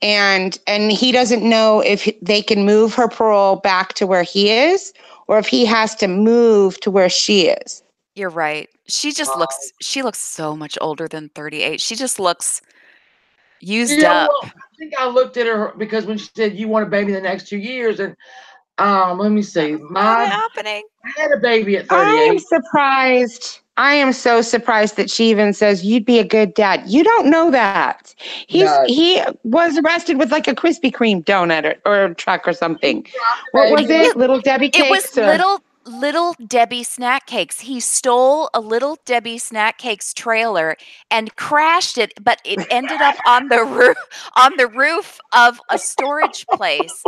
and he doesn't know if they can move her parole back to where he is or if he has to move to where she is. You're right. She just looks so much older than 38. She just looks used up. Well, I think I looked at her because when she said you want a baby in the next 2 years, and let me see, I had a baby at 38. I'm surprised. I am so surprised that she even says you'd be a good dad. You don't know that. He was arrested with like a Krispy Kreme donut or truck or something. What was it? Little Debbie cakes? It was Little Debbie snack cakes. He stole a Little Debbie snack cakes trailer and crashed it, but it ended up on the roof of a storage place.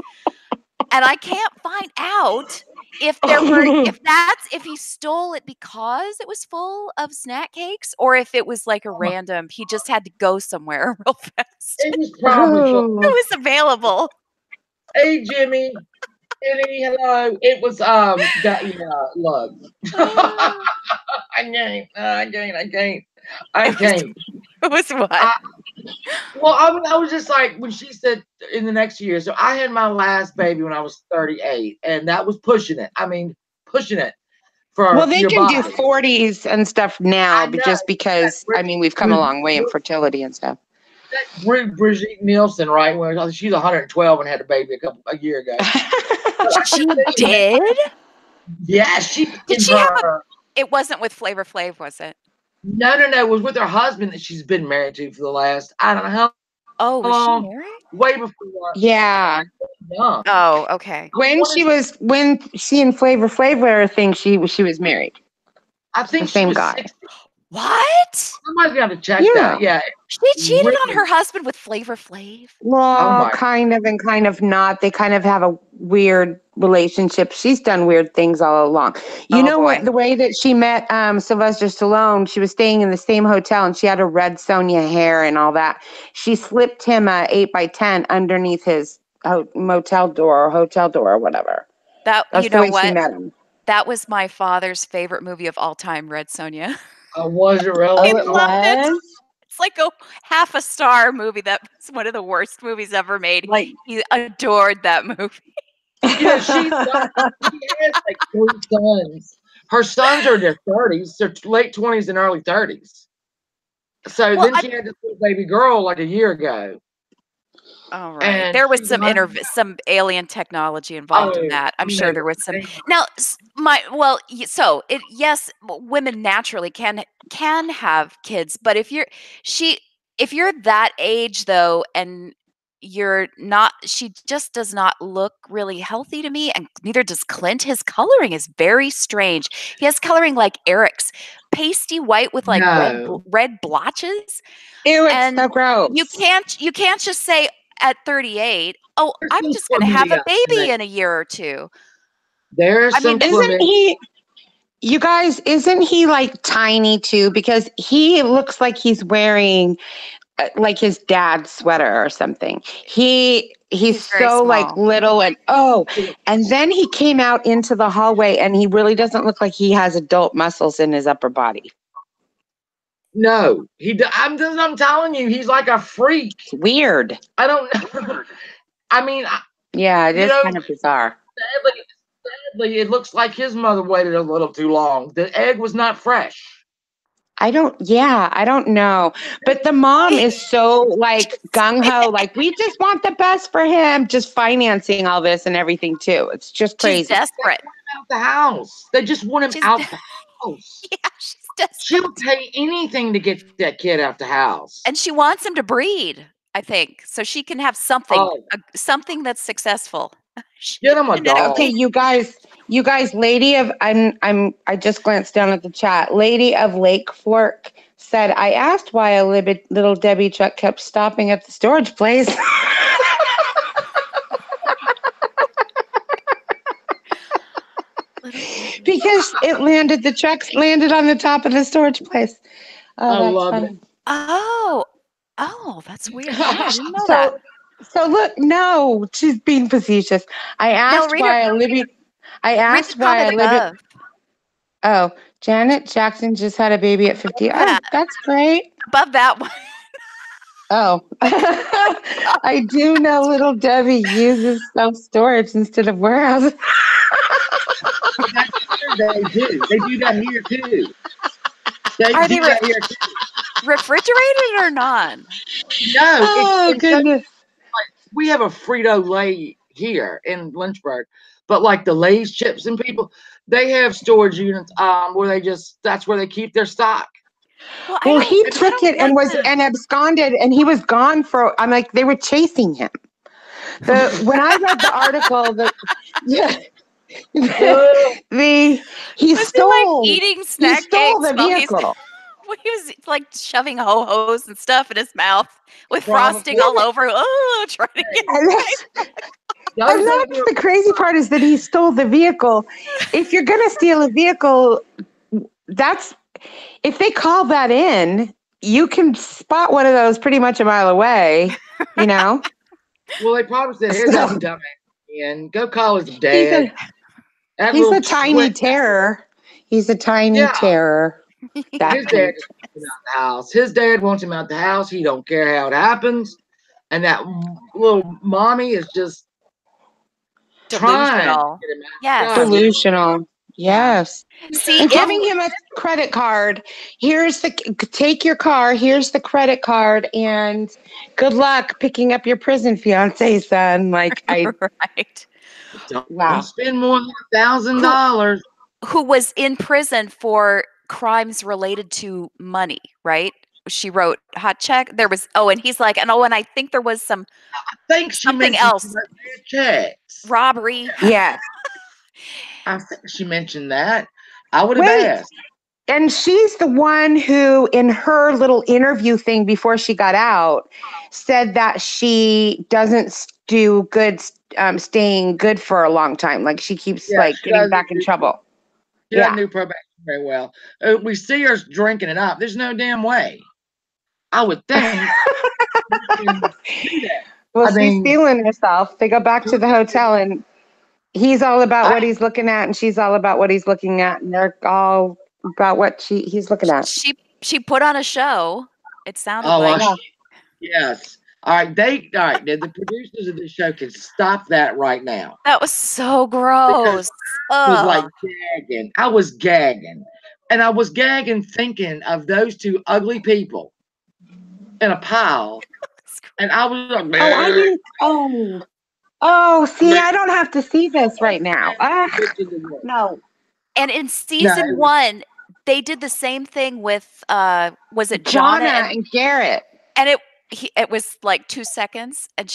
And I can't find out if he stole it because it was full of snack cakes or if it was like a random, he just had to go somewhere real fast. It was probably it was available. Hey Jimmy. Hello. It was look. I can't. It was what? I was just like when she said in the next year. So I had my last baby when I was 38, and that was pushing it. I mean, pushing it for. Well, they can do 40s and stuff now, just because we've come a long way in fertility and stuff. Brigitte Nielsen, right? When she's 112 and had a baby a year ago. She did? Yeah, she did. She have it wasn't with Flavor Flav, was it? No. It was with her husband that she's been married to for the last, I don't know how. Oh, was she married? Way before. Yeah. Oh, okay. When she and Flavor Flav were a thing, she was married. I think the same guy. 60. What? Somebody's got to check that. Yeah. She cheated on her husband with Flavor Flav? Well, kind of and kind of not. They kind of have a weird relationship. She's done weird things all along. You know what? The way that she met Sylvester Stallone, she was staying in the same hotel and she had a red Sonia hair and all that. She slipped him a 8x10 underneath his motel door or hotel door or whatever. That's the way she met him. That was my father's favorite movie of all time, Red Sonja. Was it really? He loved it. It's like a half a star movie. That's one of the worst movies ever made. He adored that movie. Yeah, she has like 3 sons. Her sons are in their 30s. They're late 20s and early 30s. So then she had this little baby girl like a year ago. All right. And there was some alien technology involved in that. I'm sure there was some. Now, yes, women naturally can have kids, but if you're that age though, and you're not, she just does not look really healthy to me, and neither does Clint. His coloring is very strange. He has coloring like Eric's, pasty white with like red blotches. Ew, it's so gross. You can't just say at 38, I'm just going to have a baby in a year or two. Isn't he like tiny too? Because he looks like he's wearing like his dad's sweater or something. He's so like small. little and then he came out into the hallway and he really doesn't look like he has adult muscles in his upper body. No, I'm telling you, he's like a freak. It's weird. I don't know. I mean, yeah, it is kind of bizarre. Sadly, it looks like his mother waited a little too long. The egg was not fresh. I don't know. But the mom is so like gung-ho, like we just want the best for him, just financing all this and everything too. It's just crazy. She's desperate. Out the house. They just want him out the house. Yeah, she's desperate. She'll pay anything to get that kid out the house. And she wants him to breed, I think, so she can have something, something that's successful. Get him a dog. Okay, you guys, Lady of I just glanced down at the chat. Lady of Lake Fork said, I asked why a little Debbie truck kept stopping at the storage place. Because the trucks landed on the top of the storage place. I love it. Oh, that's weird. I didn't know that. So look, no, she's being facetious. I asked why Olivia. Oh, Janet Jackson just had a baby at 50. Yeah. Oh, that's great. Above that one. Oh, I do know little Debbie uses self-storage instead of warehouse. They do. They do that here too. Are they refrigerated or not? No. Oh, goodness. We have a Frito-Lay here in Lynchburg, but like the Lay's chips and people, they have storage units where that's where they keep their stock. Well, he took it and absconded, and he was gone I'm like, they were chasing him. When I read the article, he stole eating snack cakes the vehicle. He was like shoving ho-hos and stuff in his mouth with frosting all over. Oh, trying to get and that's the crazy part is that he stole the vehicle. If you're going to steal a vehicle, if they call that in, you can spot one of those pretty much a mile away, you know? Well, they probably said, here's that dumbass and go call his dad. He's a tiny terror. He's a tiny terror. His dad just wants him out the house. His dad wants him out the house. He don't care how it happens. And that little mommy is just delusional. Yes. Delusional. Yes. See, and giving him a credit card. Take your car. Here's the credit card, and good luck picking up your prison fiance, son. Like right. Don't spend more than $1,000. Who was in prison for crimes related to money, right? She wrote hot check. There was and he's like, and I think there was something else. Checks. Robbery. Yes. I think she mentioned that. I would have asked. And she's the one who, in her little interview thing before she got out, said that she doesn't do good, staying good for a long time. Like she keeps getting back in trouble. She doesn't do probation very well. We see her drinking it up. There's no damn way. I would think. Well, she's feeling herself. They go back to the hotel, and he's all about what he's looking at, and she's all about what he's looking at, and they're all about what he's looking at. She put on a show. It sounded like. Yes. All right. The producers of this show can stop that right now. That was so gross. I was like gagging. I was gagging. And I was gagging thinking of those two ugly people in a pile. And I was like, see, I don't have to see this right now. No. And in season 1, they did the same thing with was it Jonna and Garrett? And it was like 2 seconds, and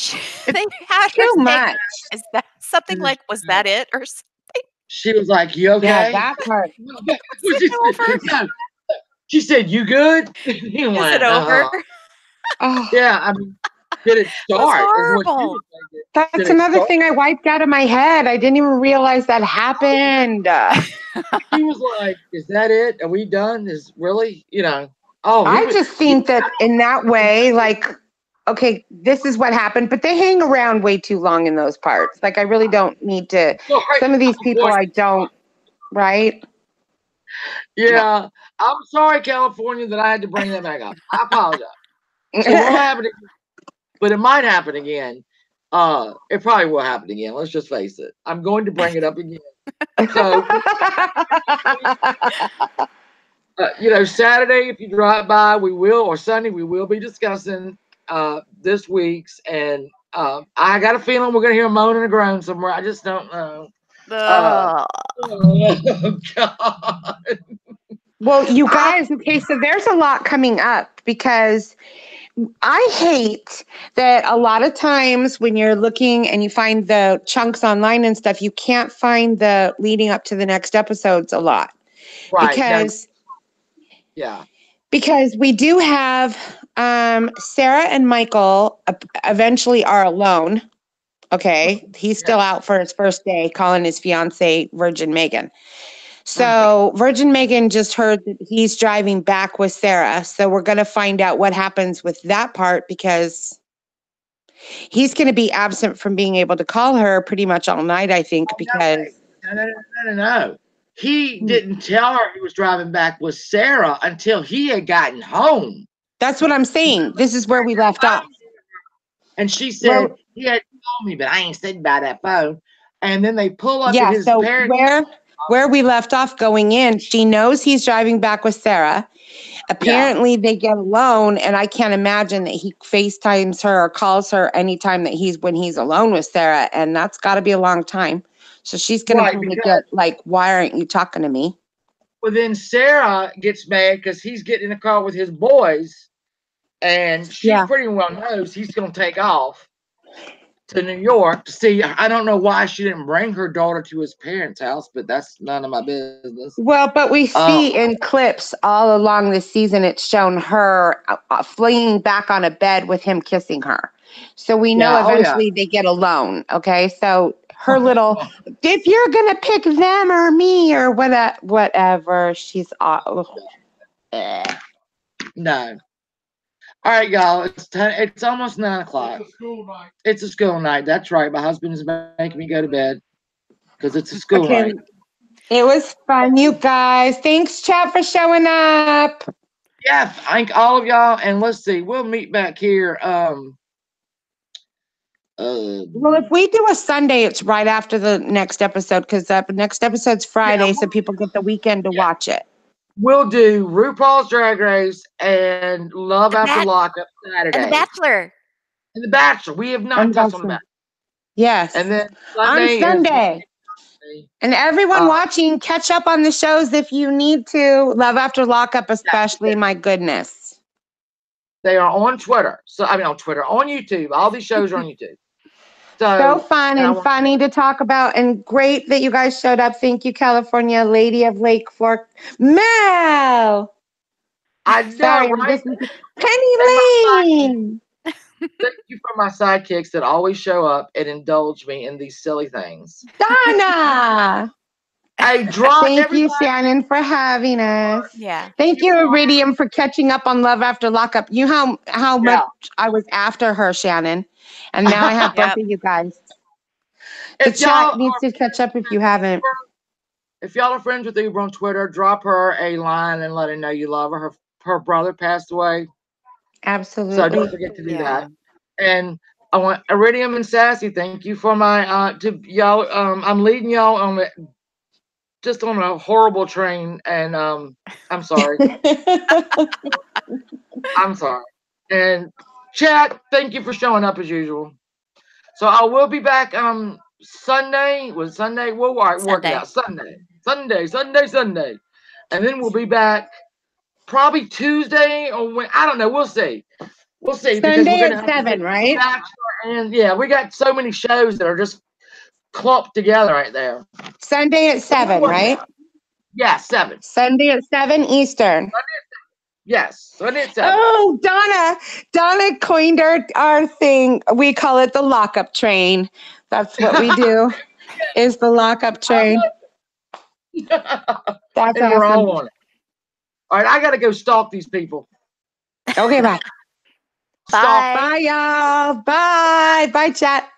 they had too much. Is that something like? Was that it or something? She was like, "You okay?" Yeah, that part. She said, "You good?" Is it over? Yeah, I mean, did it start? That's another thing I wiped out of my head. I didn't even realize that happened. She was like, "Is that it? Are we done? Is really, Oh, I just think that in that way, like, okay, this is what happened, but they hang around way too long in those parts. Like, I really don't need to. Some of these people, I don't. Right? Yeah, I'm sorry, California, that I had to bring that back up. I apologize. So it won't happen again, but it might happen again. It probably will happen again. Let's just face it. I'm going to bring it up again. So, Saturday, if you drive by, or Sunday, we will be discussing this week's. And I got a feeling we're going to hear a moan and a groan somewhere. I just don't know. Oh, God. Well, you guys, okay, so there's a lot coming up because I hate that a lot of times when you're looking and you find the chunks online and stuff, you can't find the leading up to the next episodes a lot. Right. Because we do have Sarah and Michael eventually are alone. Okay. He's still out for his first day calling his fiance Virgin Megan. So Virgin Megan just heard that he's driving back with Sarah. So we're going to find out what happens with that part because he's going to be absent from being able to call her pretty much all night, I think, because... No. He didn't tell her he was driving back with Sarah until he had gotten home. That's what I'm saying. This is where we left off. And she said, he had told me, but I ain't sitting by that phone. And then they pull up to his parents. Where we left off going in, she knows he's driving back with Sarah. Apparently they get alone, and I can't imagine that he FaceTimes her or calls her anytime that when he's alone with Sarah, and that's got to be a long time. So she's going to probably get like, why aren't you talking to me? Well, then Sarah gets mad because he's getting in the car with his boys, and she pretty well knows he's going to take off to New York to see. I don't know why she didn't bring her daughter to his parents' house, but that's none of my business. Well, but we see in clips all along this season, it's shown her fleeing back on a bed with him kissing her. So we know eventually they get alone. Okay. So her little, if you're going to pick them or me or whatever, she's No. All right, y'all. It's almost 9 o'clock. It's a school night. It's a school night. That's right. My husband is making me go to bed because it's a school night. It was fun, you guys. Thanks, chat, for showing up. Yeah, thank all of y'all. And let's see. We'll meet back here. Well, if we do a Sunday, it's right after the next episode because the next episode's Friday, so people get the weekend to watch it. We'll do RuPaul's Drag Race and Love After Lockup Saturday. And The Bachelor. And The Bachelor. We have not touched on The Bachelor. Yes. And then on Sunday. And everyone watching, catch up on the shows if you need to. Love After Lockup especially, my goodness. They are on Twitter. On YouTube. All these shows are on YouTube. So fun and funny to talk about, and great that you guys showed up. Thank you, California, Lady of Lake Fork, Mel. I know, right? Penny Lane. Thank you for my sidekicks that always show up and indulge me in these silly things. Donna. Thank you, Shannon, for having us. Yeah. Thank you, Iridium, for catching up on Love After Lockup. You know how much I was after her, Shannon. And now I have both of you guys. The chat needs to catch up if you haven't. If y'all are friends with Uber on Twitter, drop her a line and let her know you love her. Her brother passed away. Absolutely. So don't forget to do that. And I want Iridium and Sassy, thank you for my y'all. I'm leading y'all on a horrible train, and I'm sorry. I'm sorry. And chat, thank you for showing up as usual. So I will be back Sunday. Was Sunday? We'll work it out. Sunday. And then we'll be back probably Tuesday or when, I don't know. We'll see. Sunday at 7, right? And we got so many shows that are just clumped together right there. Sunday at 7, right? Yeah, 7. Sunday at 7 Eastern. Yes, Sunday at 7. Oh, Donna coined our thing. We call it the lockup train. That's what we do. Is the lockup train. That's awesome. We're all on it. All right, I got to go stalk these people. Okay, bye. Bye. Bye, y'all. Bye. Bye, chat.